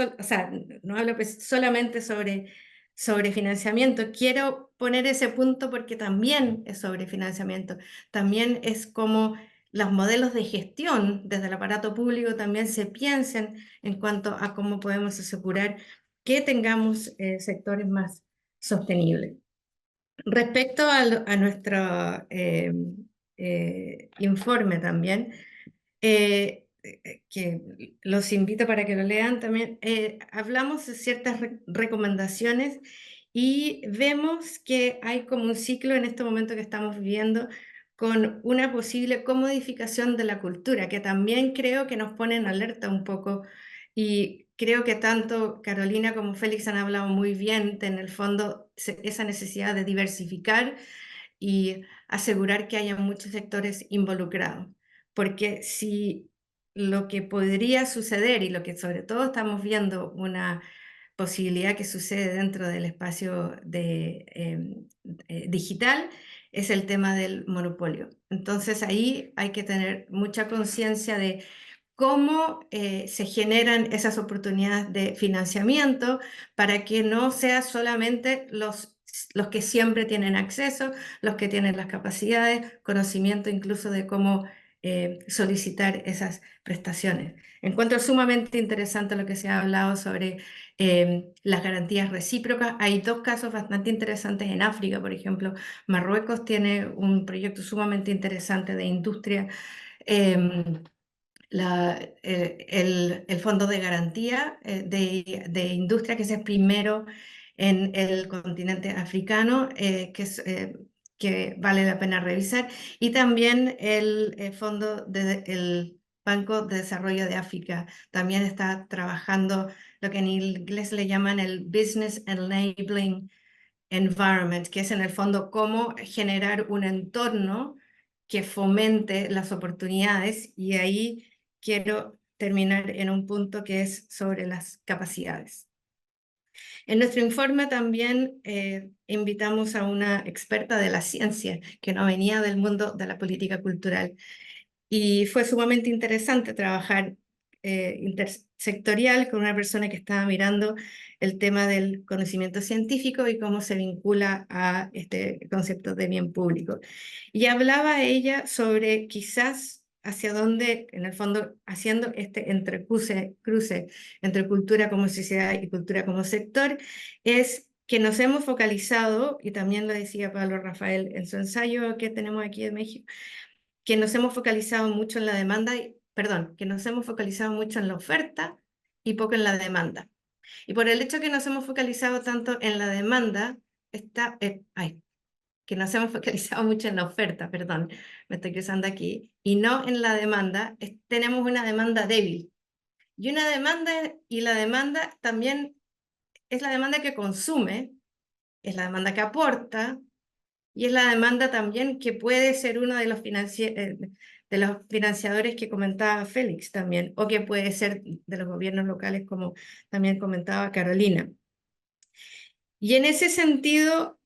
no hablo solamente sobre financiamiento, quiero poner ese punto porque también es sobre financiamiento, también es como los modelos de gestión desde el aparato público también se piensen en cuanto a cómo podemos asegurar que tengamos sectores más sostenibles. Respecto a nuestro informe también, que los invito para que lo lean también, hablamos de ciertas recomendaciones y vemos que hay como un ciclo en este momento que estamos viviendo con una posible comodificación de la cultura, que también creo que nos pone en alerta un poco, y creo que tanto Carolina como Félix han hablado muy bien de, en el fondo, esa necesidad de diversificar y asegurar que haya muchos sectores involucrados. Porque si lo que podría suceder, y lo que sobre todo estamos viendo una posibilidad que sucede dentro del espacio digital, es el tema del monopolio. Entonces ahí hay que tener mucha conciencia de cómo se generan esas oportunidades de financiamiento para que no sea solamente los que siempre tienen acceso, los que tienen las capacidades, conocimiento incluso de cómo solicitar esas prestaciones. Encuentro sumamente interesante lo que se ha hablado sobre las garantías recíprocas. Hay dos casos bastante interesantes en África, por ejemplo. Marruecos tiene un proyecto sumamente interesante de industria. El Fondo de Garantía de Industria, que es el primero en el continente africano, que vale la pena revisar, y también el el Banco de Desarrollo de África también está trabajando lo que en inglés le llaman el Business Enabling Environment, que es en el fondo cómo generar un entorno que fomente las oportunidades, y ahí quiero terminar en un punto que es sobre las capacidades. En nuestro informe también invitamos a una experta de la ciencia que no venía del mundo de la política cultural, y fue sumamente interesante trabajar intersectorial con una persona que estaba mirando el tema del conocimiento científico y cómo se vincula a este concepto de bien público. Y hablaba ella sobre quizás hacia dónde, en el fondo, haciendo este cruce entre cultura como sociedad y cultura como sector, es que nos hemos focalizado, y también lo decía Pablo Rafael en su ensayo que tenemos aquí en México, que nos hemos focalizado mucho en la demanda, que nos hemos focalizado mucho en la oferta y poco en la demanda. Y por el hecho que nos hemos focalizado tanto en la demanda, que nos hemos focalizado mucho en la oferta, perdón, me estoy cruzando aquí, y no en la demanda, tenemos una demanda débil. Y la demanda también es la demanda que consume, es la demanda que aporta, y es la demanda también que puede ser uno de los financiadores que comentaba Félix también, o que puede ser de los gobiernos locales, como también comentaba Carolina. Y en ese sentido,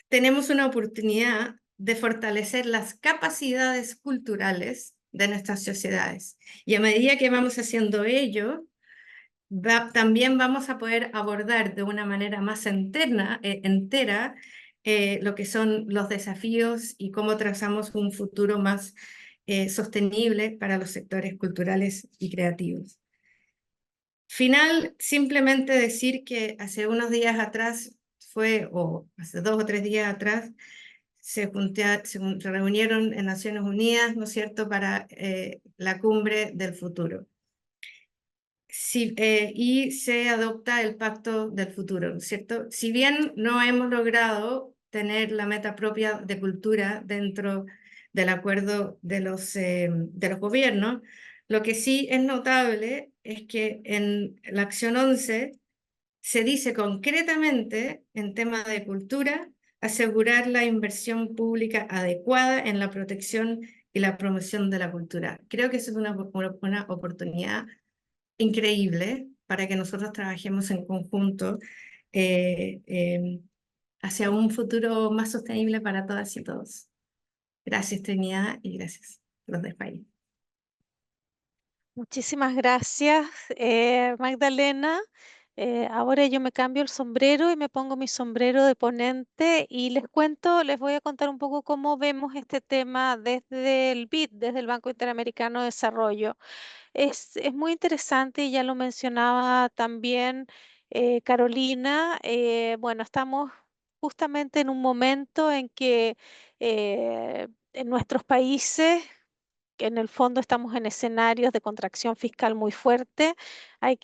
tenemos una oportunidad de fortalecer las capacidades culturales de nuestras sociedades. Y a medida que vamos haciendo ello, también vamos a poder abordar de una manera más entera lo que son los desafíos y cómo trazamos un futuro más sostenible para los sectores culturales y creativos. Simplemente decir que hace unos días atrás o hace 2 o 3 días atrás, se reunieron en Naciones Unidas, ¿no es cierto?, para la cumbre del futuro. Y se adopta el Pacto del Futuro, ¿no es cierto? Si bien no hemos logrado tener la meta propia de cultura dentro del acuerdo de los gobiernos, lo que sí es notable es que en la acción 11 se dice concretamente, en tema de cultura, asegurar la inversión pública adecuada en la protección y la promoción de la cultura. Creo que eso es una oportunidad increíble para que nosotros trabajemos en conjunto hacia un futuro más sostenible para todas y todos. Gracias, Trinidad, y gracias. Los dejo ahí. Muchísimas gracias, Magdalena. Ahora yo me cambio el sombrero y me pongo mi sombrero de ponente y les voy a contar un poco cómo vemos este tema desde el BID, desde el Banco Interamericano de Desarrollo. Es muy interesante y ya lo mencionaba también Carolina. Bueno, estamos justamente en un momento en que en nuestros países, que en el fondo estamos en escenarios de contracción fiscal muy fuerte.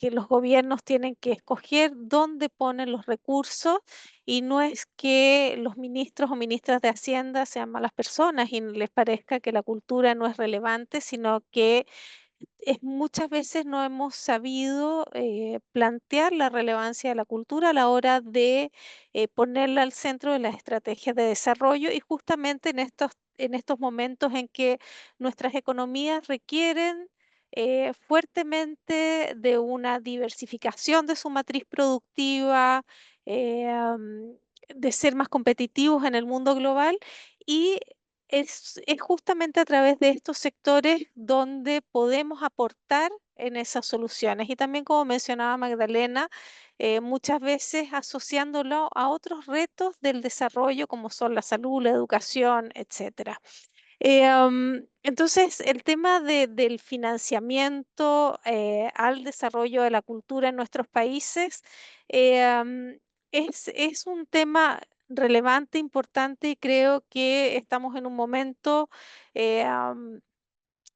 Los gobiernos tienen que escoger dónde ponen los recursos y no es que los ministros o ministras de Hacienda sean malas personas y les parezca que la cultura no es relevante, sino que muchas veces no hemos sabido plantear la relevancia de la cultura a la hora de ponerla al centro de las estrategias de desarrollo y justamente en estos momentos en que nuestras economías requieren fuertemente de una diversificación de su matriz productiva, de ser más competitivos en el mundo global y es justamente a través de estos sectores donde podemos aportar en esas soluciones. Y también, como mencionaba Magdalena, muchas veces asociándolo a otros retos del desarrollo, como son la salud, la educación, etcétera. Entonces, el tema del financiamiento al desarrollo de la cultura en nuestros países es un tema relevante, importante y creo que estamos en un momento eh, am,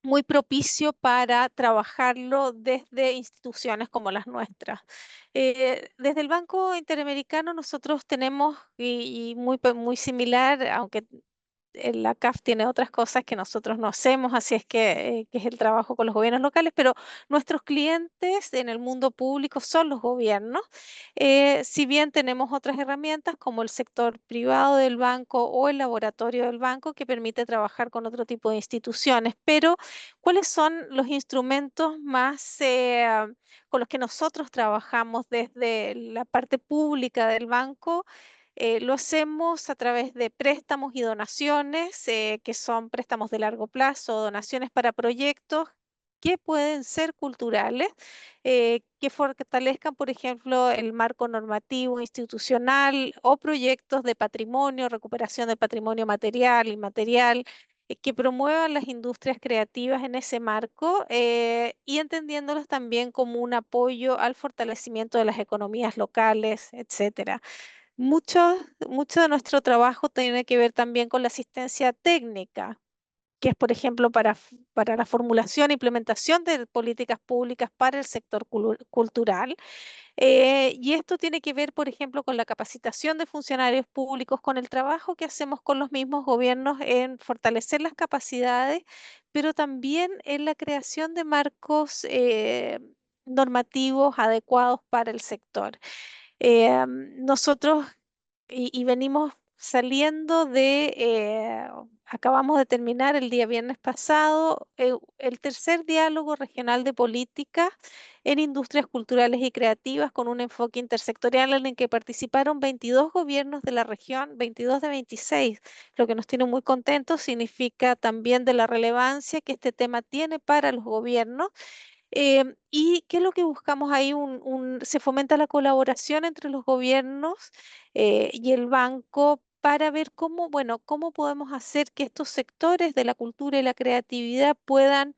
muy propicio para trabajarlo desde instituciones como las nuestras. Desde el Banco Interamericano nosotros tenemos, y muy similar, aunque la CAF tiene otras cosas que nosotros no hacemos, así es que es el trabajo con los gobiernos locales, pero nuestros clientes en el mundo público son los gobiernos. Si bien tenemos otras herramientas como el sector privado del banco o el laboratorio del banco que permite trabajar con otro tipo de instituciones, pero ¿cuáles son los instrumentos más con los que nosotros trabajamos desde la parte pública del banco? Lo hacemos a través de préstamos y donaciones, que son préstamos de largo plazo, donaciones para proyectos que pueden ser culturales, que fortalezcan, por ejemplo, el marco normativo institucional o proyectos de patrimonio, recuperación de patrimonio material, inmaterial, que promuevan las industrias creativas en ese marco y entendiéndolos también como un apoyo al fortalecimiento de las economías locales, etcétera. Mucho de nuestro trabajo tiene que ver también con la asistencia técnica, que es, por ejemplo, para la formulación e implementación de políticas públicas para el sector cultural. Y esto tiene que ver, por ejemplo, con la capacitación de funcionarios públicos, con el trabajo que hacemos con los mismos gobiernos en fortalecer las capacidades, pero también en la creación de marcos normativos adecuados para el sector. Nosotros y venimos saliendo acabamos de terminar el día viernes pasado, el tercer diálogo regional de política en industrias culturales y creativas con un enfoque intersectorial en el que participaron 22 gobiernos de la región, 22 de 26, lo que nos tiene muy contentos, significa también de la relevancia que este tema tiene para los gobiernos. ¿Y qué es lo que buscamos ahí? Se fomenta la colaboración entre los gobiernos y el banco para ver cómo, bueno, cómo podemos hacer que estos sectores de la cultura y la creatividad puedan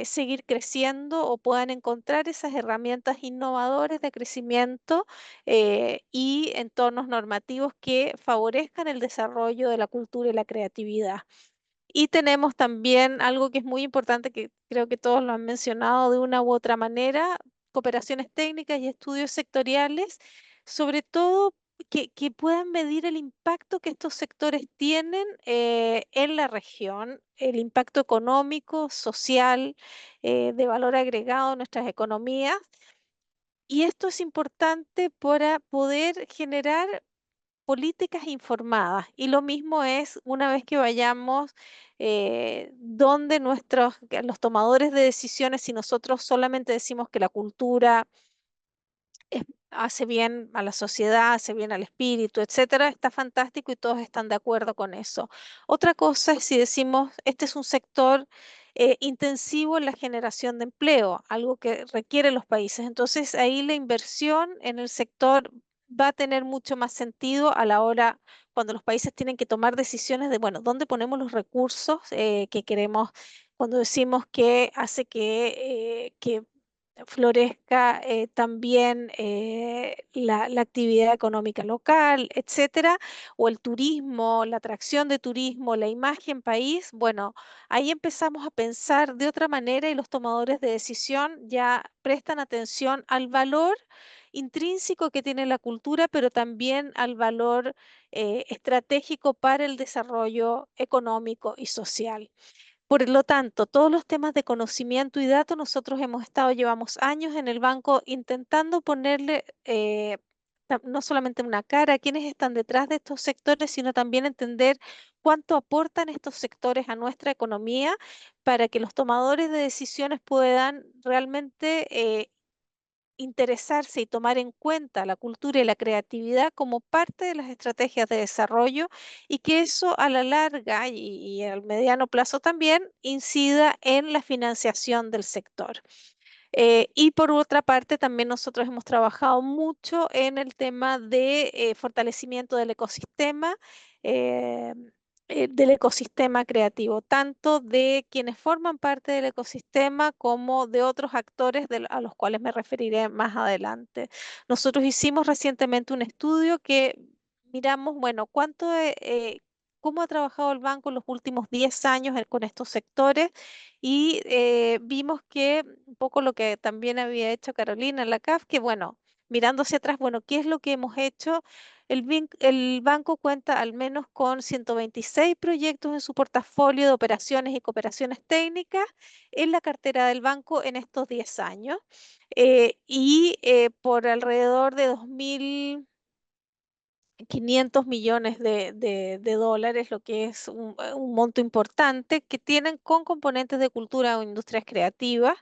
seguir creciendo o puedan encontrar esas herramientas innovadoras de crecimiento y entornos normativos que favorezcan el desarrollo de la cultura y la creatividad. Y tenemos también algo que es muy importante, que creo que todos lo han mencionado de una u otra manera, cooperaciones técnicas y estudios sectoriales, sobre todo que puedan medir el impacto que estos sectores tienen en la región, el impacto económico, social, de valor agregado en nuestras economías. Y esto es importante para poder generar políticas informadas. Y lo mismo es una vez que vayamos donde los tomadores de decisiones, si nosotros solamente decimos que la cultura hace bien a la sociedad, hace bien al espíritu, etcétera, está fantástico y todos están de acuerdo con eso. Otra cosa es si decimos, este es un sector intensivo en la generación de empleo, algo que requieren los países. Entonces ahí la inversión en el sector va a tener mucho más sentido a la hora cuando los países tienen que tomar decisiones de, bueno, ¿dónde ponemos los recursos que queremos? Cuando decimos que hace que florezca también la actividad económica local, etcétera, o el turismo, la atracción de turismo, la imagen país, bueno, ahí empezamos a pensar de otra manera y los tomadores de decisión ya prestan atención al valor intrínseco que tiene la cultura, pero también al valor estratégico para el desarrollo económico y social. Por lo tanto, todos los temas de conocimiento y datos, nosotros llevamos años en el banco intentando ponerle no solamente una cara a quienes están detrás de estos sectores, sino también entender cuánto aportan estos sectores a nuestra economía para que los tomadores de decisiones puedan realmente interesarse y tomar en cuenta la cultura y la creatividad como parte de las estrategias de desarrollo y que eso a la larga y al mediano plazo también incida en la financiación del sector. Y por otra parte, también nosotros hemos trabajado mucho en el tema de fortalecimiento eh, del ecosistema creativo, tanto de quienes forman parte del ecosistema como de otros actores a los cuales me referiré más adelante. Nosotros hicimos recientemente un estudio que miramos, bueno, cómo ha trabajado el banco en los últimos 10 años con estos sectores y vimos que un poco lo que también había hecho Carolina en la CAF, que bueno, mirando hacia atrás, bueno, ¿qué es lo que hemos hecho? El banco cuenta al menos con 126 proyectos en su portafolio de operaciones y cooperaciones técnicas en la cartera del banco en estos 10 años por alrededor de 2.500 millones de dólares, lo que es un monto importante que tienen con componentes de cultura o industrias creativas.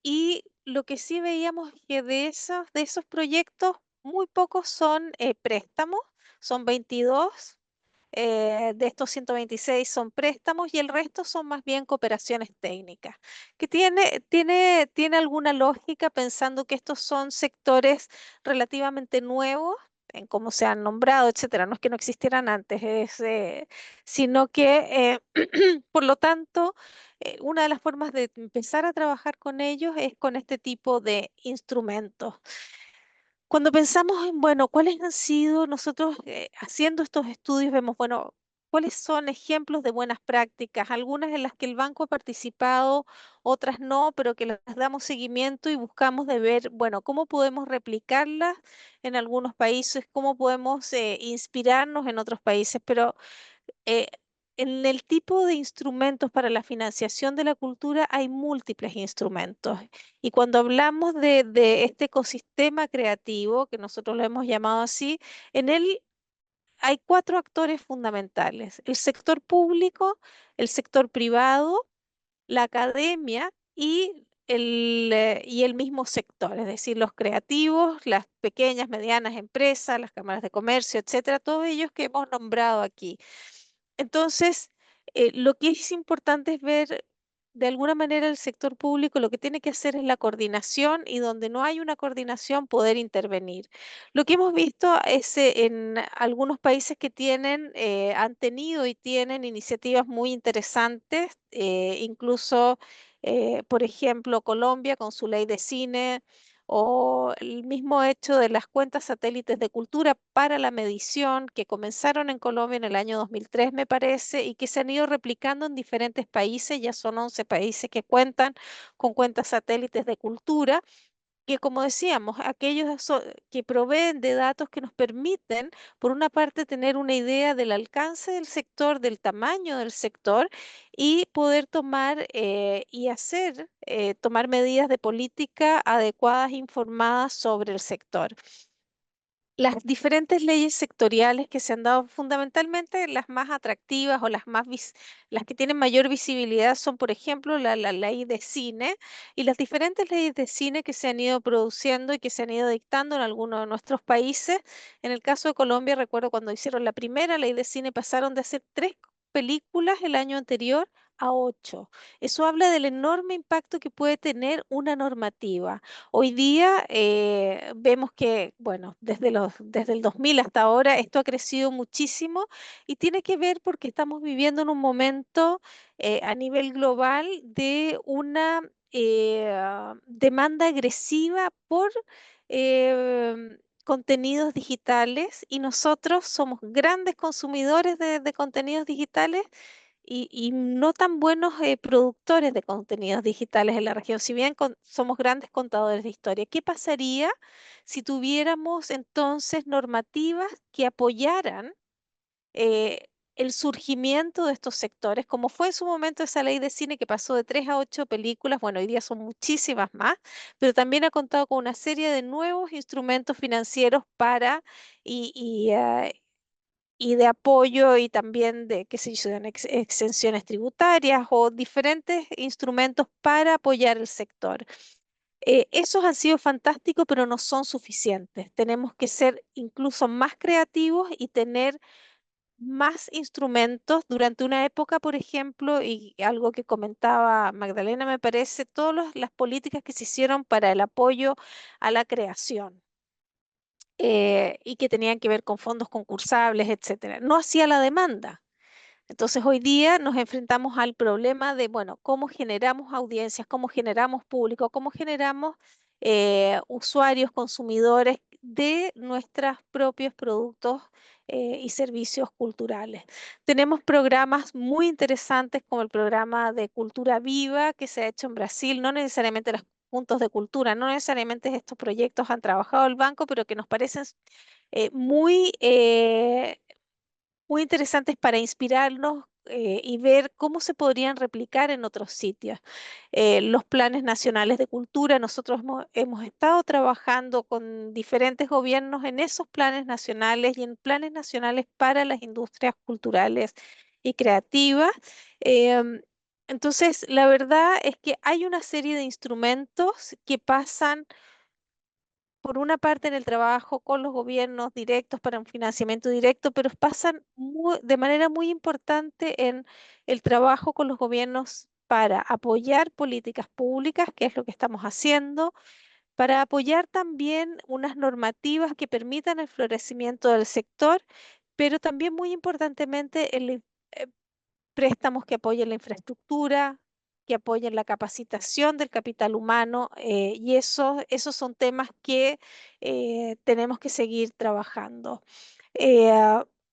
Y lo que sí veíamos es que de esos proyectos, muy pocos son préstamos, son 22. De estos 126 son préstamos y el resto son más bien cooperaciones técnicas, que tiene alguna lógica pensando que estos son sectores relativamente nuevos en cómo se han nombrado, etcétera. No es que no existieran antes, sino que, por lo tanto, una de las formas de empezar a trabajar con ellos es con este tipo de instrumentos. Cuando pensamos en, bueno, cuáles han sido nosotros haciendo estos estudios, vemos, bueno, cuáles son ejemplos de buenas prácticas, algunas en las que el banco ha participado, otras no, pero que las damos seguimiento y buscamos de ver, bueno, cómo podemos replicarlas en algunos países, cómo podemos inspirarnos en otros países, pero eh, en el tipo de instrumentos para la financiación de la cultura hay múltiples instrumentos. Y cuando hablamos de este ecosistema creativo, que nosotros lo hemos llamado así, en él hay cuatro actores fundamentales: el sector público, el sector privado, la academia y el mismo sector, es decir, los creativos, las pequeñas, medianas empresas, las cámaras de comercio, etcétera, todos ellos que hemos nombrado aquí. Entonces, lo que es importante es ver, de alguna manera, el sector público lo que tiene que hacer es la coordinación y donde no hay una coordinación, poder intervenir. Lo que hemos visto es en algunos países que han tenido y tienen iniciativas muy interesantes, incluso, por ejemplo, Colombia con su ley de cine o el mismo hecho de las cuentas satélites de cultura para la medición que comenzaron en Colombia en el año 2003, me parece, y que se han ido replicando en diferentes países. Ya son 11 países que cuentan con cuentas satélites de cultura que, como decíamos, que proveen de datos que nos permiten, por una parte, tener una idea del alcance del sector, del tamaño del sector y poder tomar medidas de política adecuadas e informadas sobre el sector. Las diferentes leyes sectoriales que se han dado, fundamentalmente las más atractivas o las que tienen mayor visibilidad son, por ejemplo, la ley de cine y las diferentes leyes de cine que se han ido produciendo y que se han ido dictando en algunos de nuestros países. En el caso de Colombia, recuerdo cuando hicieron la primera ley de cine, pasaron de hacer 3 películas el año anterior a 8. Eso habla del enorme impacto que puede tener una normativa. Hoy día vemos que, bueno, desde el 2000 hasta ahora esto ha crecido muchísimo y tiene que ver porque estamos viviendo en un momento a nivel global de una demanda agresiva por contenidos digitales y nosotros somos grandes consumidores de contenidos digitales y no tan buenos productores de contenidos digitales en la región, si bien somos grandes contadores de historia. ¿Qué pasaría si tuviéramos entonces normativas que apoyaran eh, el surgimiento de estos sectores, como fue en su momento esa ley de cine que pasó de 3 a 8 películas? Bueno, hoy día son muchísimas más, pero también ha contado con una serie de nuevos instrumentos financieros para y de apoyo y también de, qué sé yo, de exenciones tributarias o diferentes instrumentos para apoyar el sector. Esos han sido fantásticos, pero no son suficientes. Tenemos que ser incluso más creativos y tener más instrumentos durante una época, por ejemplo, y algo que comentaba Magdalena, me parece, todas las políticas que se hicieron para el apoyo a la creación y que tenían que ver con fondos concursables, etcétera. No hacía la demanda. Entonces hoy día nos enfrentamos al problema de, bueno, cómo generamos audiencias, cómo generamos público, cómo generamos usuarios, consumidores de nuestros propios productos y servicios culturales. Tenemos programas muy interesantes como el programa de Cultura Viva que se ha hecho en Brasil, no necesariamente los puntos de cultura, no necesariamente estos proyectos han trabajado el banco, pero que nos parecen muy muy interesantes para inspirarnos y ver cómo se podrían replicar en otros sitios. Los planes nacionales de cultura, nosotros hemos estado trabajando con diferentes gobiernos en esos planes nacionales y en planes nacionales para las industrias culturales y creativas. Em, entonces, la verdad es que hay una serie de instrumentos que pasan por una parte en el trabajo con los gobiernos directos para un financiamiento directo, pero pasan de manera muy importante en el trabajo con los gobiernos para apoyar políticas públicas, que es lo que estamos haciendo, para apoyar también unas normativas que permitan el florecimiento del sector, pero también muy importantemente préstamos que apoyen la infraestructura, que apoyen la capacitación del capital humano, y esos son temas que tenemos que seguir trabajando. Eh,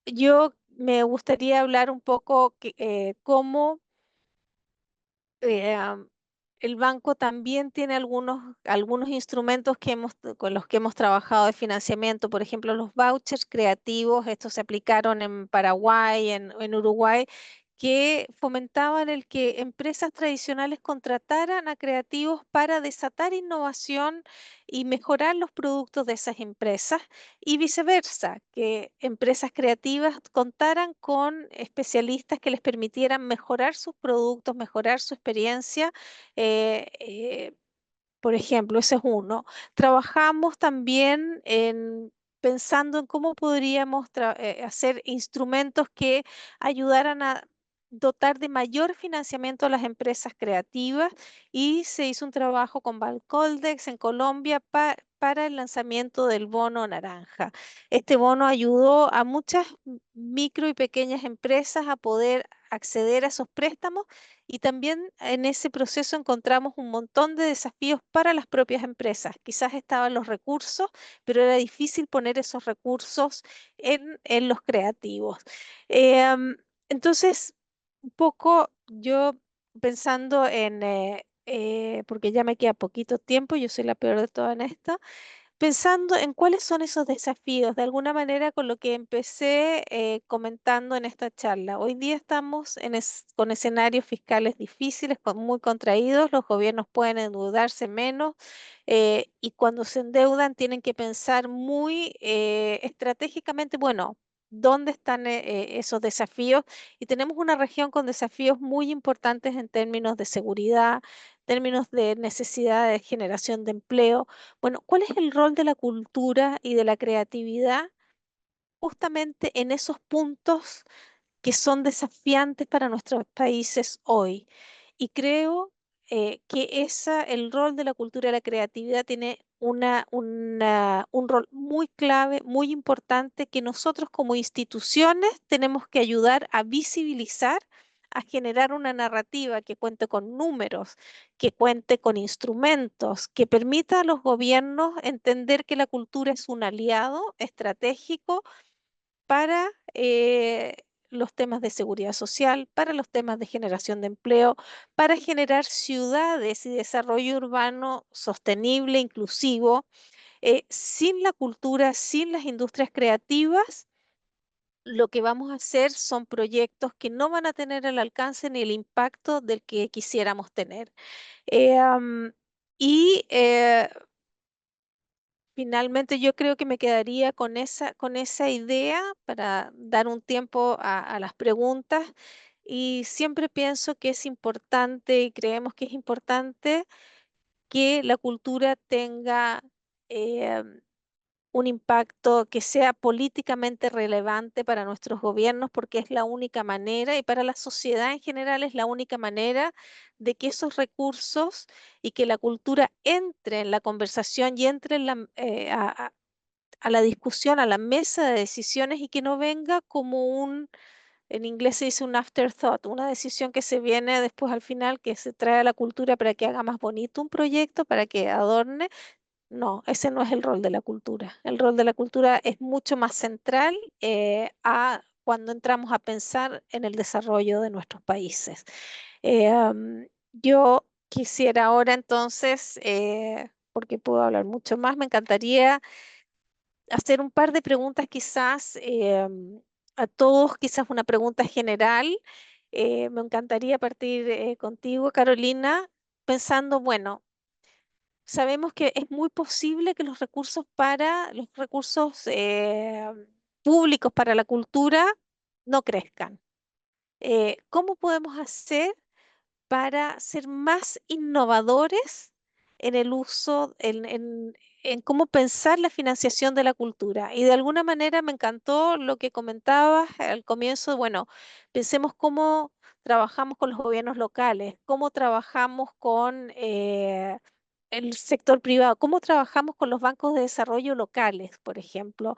yo me gustaría hablar un poco cómo eh, el banco también tiene algunos instrumentos con los que hemos trabajado de financiamiento, por ejemplo, los vouchers creativos. Estos se aplicaron en Paraguay, en Uruguay, que fomentaban el que empresas tradicionales contrataran a creativos para desatar innovación y mejorar los productos de esas empresas, y viceversa, que empresas creativas contaran con especialistas que les permitieran mejorar sus productos, mejorar su experiencia. eh, eh, por ejemplo, ese es uno. Trabajamos también pensando en cómo podríamos hacer instrumentos que ayudaran a dotar de mayor financiamiento a las empresas creativas, y se hizo un trabajo con Balcoldex en Colombia para el lanzamiento del bono naranja. Este bono ayudó a muchas micro y pequeñas empresas a poder acceder a esos préstamos, y también en ese proceso encontramos un montón de desafíos para las propias empresas. Quizás estaban los recursos, pero era difícil poner esos recursos en los creativos. Entonces, un poco yo pensando porque ya me queda poquito tiempo, yo soy la peor de todas en esto, pensando en cuáles son esos desafíos, de alguna manera con lo que empecé comentando en esta charla. Hoy día estamos con escenarios fiscales difíciles, muy contraídos, los gobiernos pueden endeudarse menos, y cuando se endeudan tienen que pensar muy estratégicamente, bueno, ¿dónde están esos desafíos? Y tenemos una región con desafíos muy importantes en términos de seguridad, términos de necesidad de generación de empleo. Bueno, ¿cuál es el rol de la cultura y de la creatividad justamente en esos puntos que son desafiantes para nuestros países hoy. Y creo que el rol de la cultura y la creatividad tiene un rol muy clave, muy importante, que nosotros como instituciones tenemos que ayudar a visibilizar, a generar una narrativa que cuente con números, que cuente con instrumentos, que permita a los gobiernos entender que la cultura es un aliado estratégico para los temas de seguridad social, para los temas de generación de empleo, para generar ciudades y desarrollo urbano sostenible, inclusivo. Sin la cultura, sin las industrias creativas, lo que vamos a hacer son proyectos que no van a tener el alcance ni el impacto del que quisiéramos tener. Eh, am, y Finalmente yo creo que me quedaría con esa idea para dar un tiempo a las preguntas, y siempre pienso que es importante y creemos que es importante que la cultura tenga eh, un impacto que sea políticamente relevante para nuestros gobiernos, porque es la única manera, y para la sociedad en general es la única manera de que esos recursos y que la cultura entre en la conversación y entre en a la discusión, a la mesa de decisiones, y que no venga como en inglés se dice un afterthought, una decisión que se viene después al final, que se trae a la cultura para que haga más bonito un proyecto, para que adorne. No, ese no es el rol de la cultura. El rol de la cultura es mucho más central a cuando entramos a pensar en el desarrollo de nuestros países. Yo quisiera ahora entonces, porque puedo hablar mucho más, me encantaría hacer un par de preguntas quizás a todos, quizás una pregunta general. Me encantaría partir contigo, Carolina, pensando, bueno, sabemos que es muy posible que los recursos públicos para la cultura no crezcan. ¿Cómo podemos hacer para ser más innovadores en el uso, en cómo pensar la financiación de la cultura? Y de alguna manera me encantó lo que comentabas al comienzo. Bueno, pensemos cómo trabajamos con los gobiernos locales, cómo trabajamos con el sector privado, cómo trabajamos con los bancos de desarrollo locales, por ejemplo.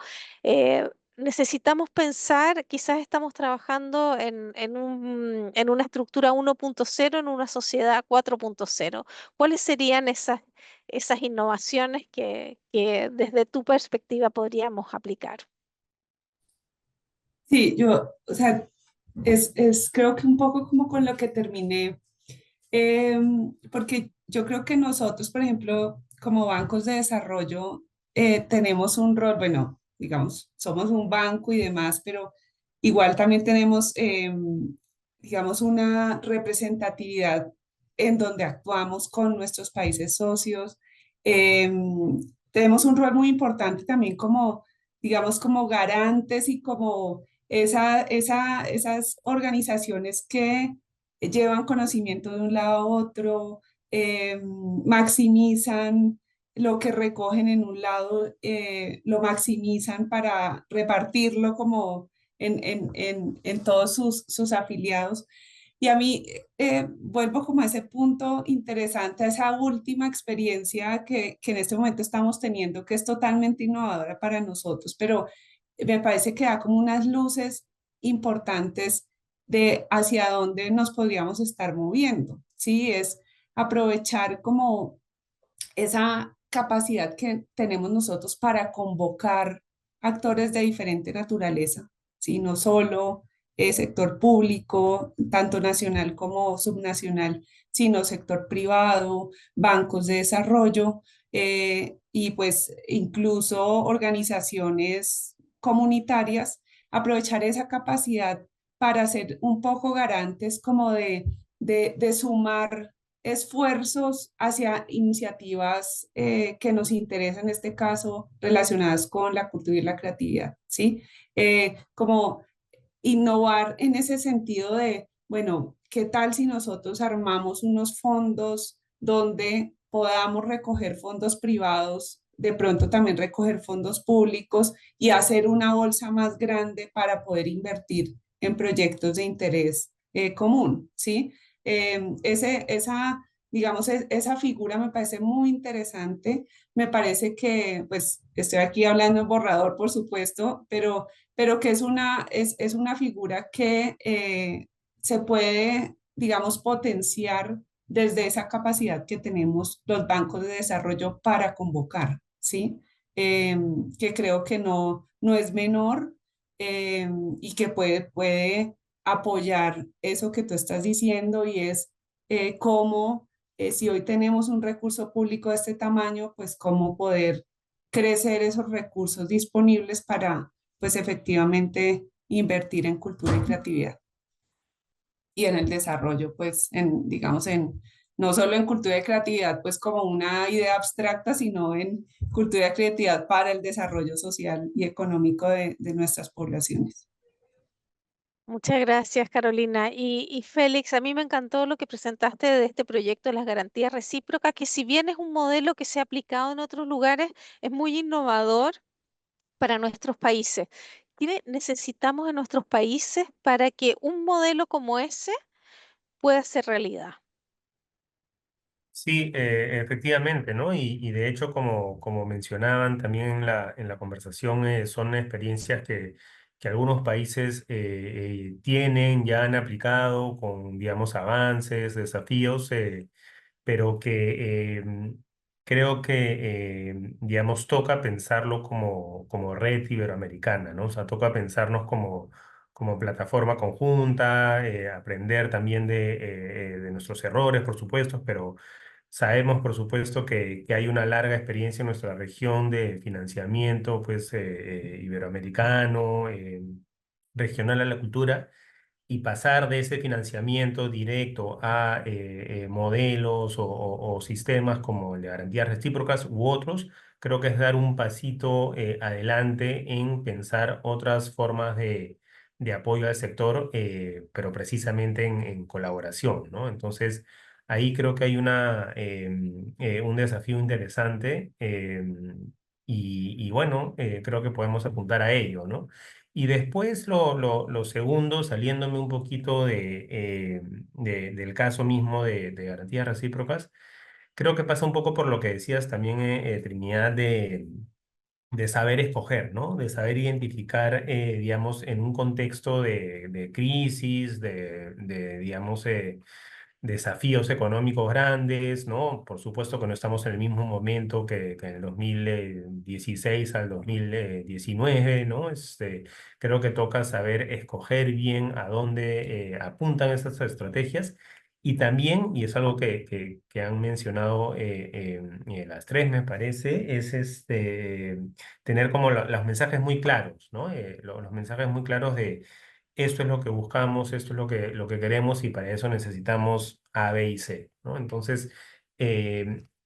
Necesitamos pensar, quizás estamos trabajando en una estructura 1.0, en una sociedad 4.0. ¿Cuáles serían esas innovaciones que desde tu perspectiva podríamos aplicar? Sí, o sea, creo que un poco como con lo que terminé, porque yo creo que nosotros, por ejemplo, como bancos de desarrollo, tenemos un rol, bueno, digamos, somos un banco y demás, pero igual también tenemos, digamos, una representatividad en donde actuamos con nuestros países socios. Tenemos un rol muy importante también como, digamos, como garantes y como esas organizaciones que llevan conocimiento de un lado a otro, maximizan lo que recogen en un lado, lo maximizan para repartirlo como en todos sus afiliados. Y a mí vuelvo como a ese punto interesante, a esa última experiencia que en este momento estamos teniendo, que es totalmente innovadora para nosotros, pero me parece que da como unas luces importantes de hacia dónde nos podríamos estar moviendo, ¿sí? Es aprovechar como esa capacidad que tenemos nosotros para convocar actores de diferente naturaleza, ¿sí? No solo sector público, tanto nacional como subnacional, sino sector privado, bancos de desarrollo y pues incluso organizaciones comunitarias, aprovechar esa capacidad para ser un poco garantes como de sumar esfuerzos hacia iniciativas que nos interesan, en este caso, relacionadas con la cultura y la creatividad, ¿sí? Como innovar en ese sentido de, bueno, ¿qué tal si nosotros armamos unos fondos donde podamos recoger fondos privados, de pronto también recoger fondos públicos y hacer una bolsa más grande para poder invertir en proyectos de interés común, ¿sí? Digamos, esa figura me parece muy interesante. Me parece que, pues, estoy aquí hablando en borrador, por supuesto, pero que es una figura que se puede, digamos, potenciar desde esa capacidad que tenemos los bancos de desarrollo para convocar, ¿sí? Que creo que no es menor y que puede apoyar eso que tú estás diciendo y es cómo, si hoy tenemos un recurso público de este tamaño, pues cómo poder crecer esos recursos disponibles para, pues efectivamente, invertir en cultura y creatividad y en el desarrollo, pues, digamos, no solo en cultura y creatividad, pues como una idea abstracta, sino en cultura y creatividad para el desarrollo social y económico de nuestras poblaciones. Muchas gracias, Carolina. Y Félix, a mí me encantó lo que presentaste de este proyecto de las garantías recíprocas, que si bien es un modelo que se ha aplicado en otros lugares, es muy innovador para nuestros países. ¿Qué necesitamos en nuestros países para que un modelo como ese pueda ser realidad? Sí, efectivamente, ¿no? Y de hecho, como mencionaban también en la conversación, son experiencias que algunos países tienen, ya han aplicado con, digamos, avances, desafíos, pero que creo que, digamos, toca pensarlo como red iberoamericana, ¿no? O sea, toca pensarnos como plataforma conjunta, aprender también de nuestros errores, por supuesto, pero sabemos, por supuesto, que hay una larga experiencia en nuestra región de financiamiento, pues, iberoamericano, regional a la cultura, y pasar de ese financiamiento directo a modelos o sistemas como el de garantías recíprocas u otros, creo que es dar un pasito adelante en pensar otras formas de apoyo al sector, pero precisamente en colaboración, ¿no? Entonces, ahí creo que hay un desafío interesante, y bueno, creo que podemos apuntar a ello, ¿no? Y después lo segundo, saliéndome un poquito del caso mismo de garantías recíprocas, creo que pasa un poco por lo que decías también, Trinidad, de saber escoger, ¿no? De saber identificar, digamos, en un contexto de crisis, digamos, desafíos económicos grandes, ¿no? Por supuesto que no estamos en el mismo momento que en el 2016 al 2019, ¿no? Creo que toca saber escoger bien a dónde apuntan esas estrategias. Y también, y es algo que han mencionado las tres, me parece, es tener como los mensajes muy claros, ¿no? Los mensajes muy claros de esto es lo que buscamos, esto es lo que queremos y para eso necesitamos A, B y C, ¿no? Entonces,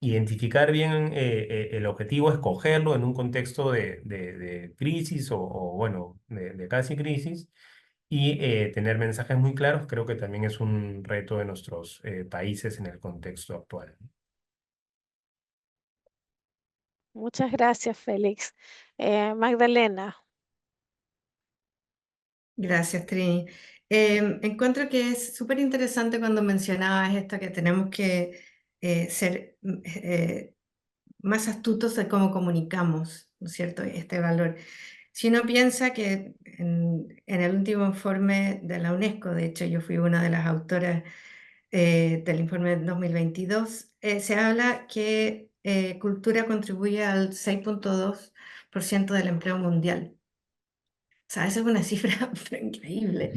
identificar bien el objetivo, escogerlo en un contexto de crisis bueno, de casi crisis y tener mensajes muy claros, creo que también es un reto de nuestros países en el contexto actual. Muchas gracias, Félix. Magdalena. Gracias, Trini. Encuentro que es súper interesante cuando mencionabas esto, que tenemos que ser más astutos de cómo comunicamos, ¿no es cierto?, este valor. Si uno piensa que en el último informe de la UNESCO, de hecho yo fui una de las autoras del informe 2022, se habla que cultura contribuye al 6,2% del empleo mundial. O sea, eso es una cifra increíble.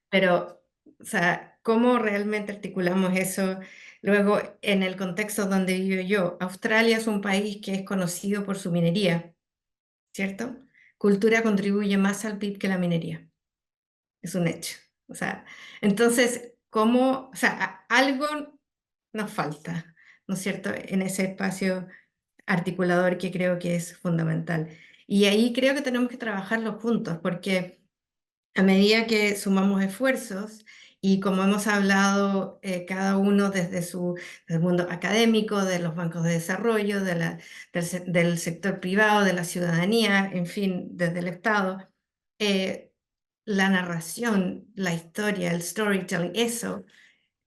Pero, o sea, ¿cómo realmente articulamos eso? Luego, en el contexto donde vivo yo, Australia es un país que es conocido por su minería, ¿cierto? Cultura contribuye más al PIB que la minería. Es un hecho. O sea, entonces, ¿cómo? O sea, algo nos falta, ¿no es cierto? En ese espacio articulador que creo que es fundamental. Y ahí creo que tenemos que trabajarlo juntos, porque a medida que sumamos esfuerzos y como hemos hablado cada uno del mundo académico, de los bancos de desarrollo, del sector privado, de la ciudadanía, en fin, desde el Estado, la narración, la historia, el storytelling, eso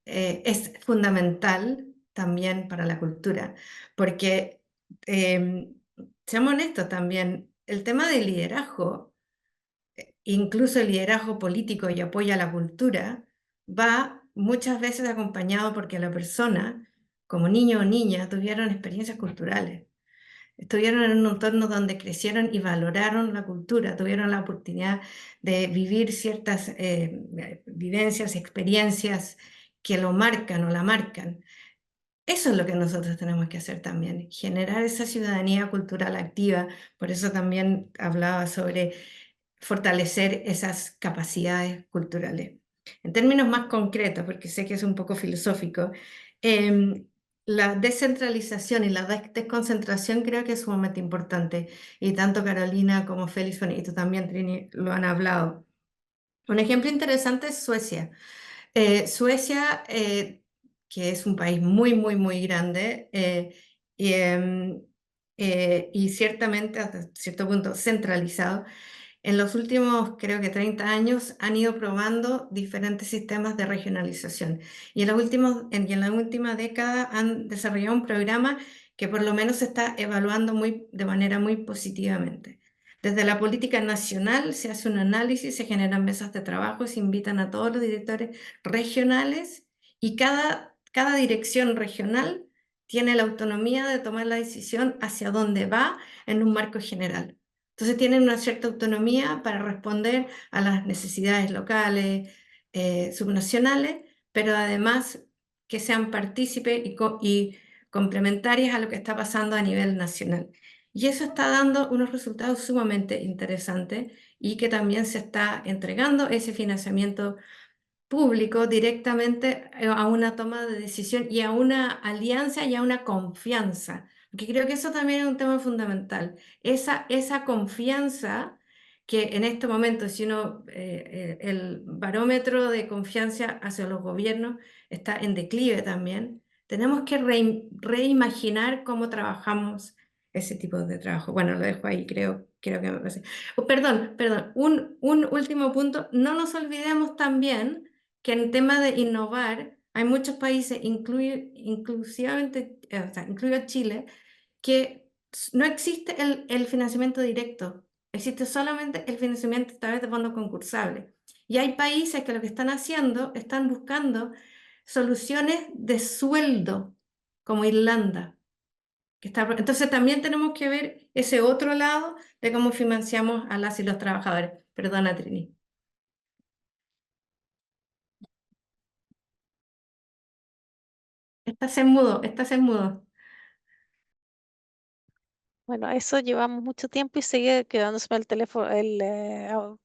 es fundamental también para la cultura, porque, seamos honestos también, el tema del liderazgo, incluso el liderazgo político y apoyo a la cultura, va muchas veces acompañado porque la persona, como niño o niña, tuvieron experiencias culturales. Estuvieron en un entorno donde crecieron y valoraron la cultura, tuvieron la oportunidad de vivir ciertas vivencias, experiencias que lo marcan o la marcan. Eso es lo que nosotros tenemos que hacer también, generar esa ciudadanía cultural activa. Por eso también hablaba sobre fortalecer esas capacidades culturales. En términos más concretos, porque sé que es un poco filosófico, la descentralización y la desconcentración creo que es sumamente importante, y tanto Carolina como Félix, y tú también, Trini, lo han hablado. Un ejemplo interesante es Suecia. Suecia, que es un país muy, muy, muy grande, y, y ciertamente hasta cierto punto centralizado, en los últimos, creo que 30 años, han ido probando diferentes sistemas de regionalización. Y en la última década han desarrollado un programa que por lo menos se está evaluando de manera muy positivamente. Desde la política nacional se hace un análisis, se generan mesas de trabajo, se invitan a todos los directores regionales, y cada dirección regional tiene la autonomía de tomar la decisión hacia dónde va en un marco general. Entonces tienen una cierta autonomía para responder a las necesidades locales, subnacionales, pero además que sean partícipes y complementarias a lo que está pasando a nivel nacional. Y eso está dando unos resultados sumamente interesantes, y que también se está entregando ese financiamiento público directamente a una toma de decisión y a una alianza y a una confianza, porque creo que eso también es un tema fundamental. Esa confianza que en este momento, si uno, el barómetro de confianza hacia los gobiernos está en declive también, tenemos que reimaginar cómo trabajamos ese tipo de trabajo. Bueno, lo dejo ahí, creo que me parece. Oh, perdón, un último punto. No nos olvidemos también que en tema de innovar, hay muchos países, inclusivamente, o sea, incluido Chile, que no existe el financiamiento directo, existe solamente el financiamiento a través de fondos concursables. Y hay países que lo que están haciendo, están buscando soluciones de sueldo, como Irlanda. Entonces también tenemos que ver ese otro lado de cómo financiamos a las y los trabajadores. Perdona, Trini. Estás en mudo. Bueno, eso llevamos mucho tiempo y sigue quedándose el teléfono,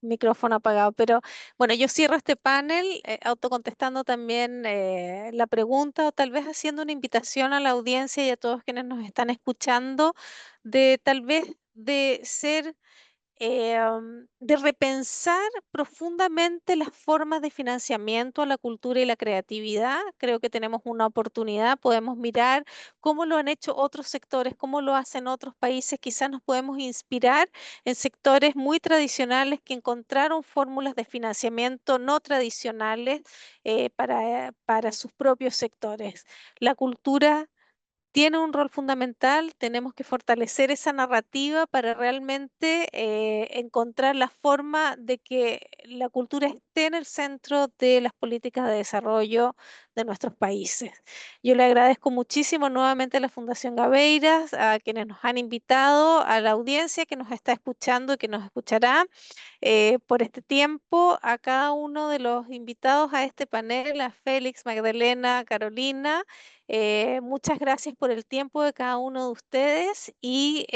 micrófono apagado. Pero bueno, yo cierro este panel autocontestando también la pregunta, o tal vez haciendo una invitación a la audiencia y a todos quienes nos están escuchando, de tal vez de ser de repensar profundamente las formas de financiamiento a la cultura y la creatividad. Creo que tenemos una oportunidad, podemos mirar cómo lo han hecho otros sectores, cómo lo hacen otros países. Quizás nos podemos inspirar en sectores muy tradicionales que encontraron fórmulas de financiamiento no tradicionales para sus propios sectores. La cultura tiene un rol fundamental, tenemos que fortalecer esa narrativa para realmente encontrar la forma de que la cultura esté en el centro de las políticas de desarrollo de nuestros países. Yo le agradezco muchísimo nuevamente a la Fundación Gaveiras, a quienes nos han invitado, a la audiencia que nos está escuchando y que nos escuchará por este tiempo, a cada uno de los invitados a este panel, a Félix, Magdalena, Carolina. Muchas gracias por el tiempo de cada uno de ustedes y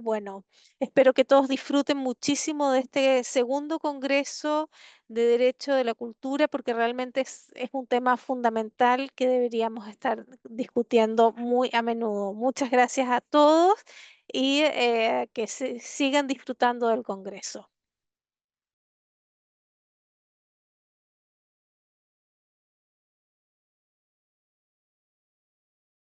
bueno, espero que todos disfruten muchísimo de este segundo Congreso de Derecho de la Cultura, porque realmente es un tema fundamental que deberíamos estar discutiendo muy a menudo. Muchas gracias a todos y que sigan disfrutando del Congreso.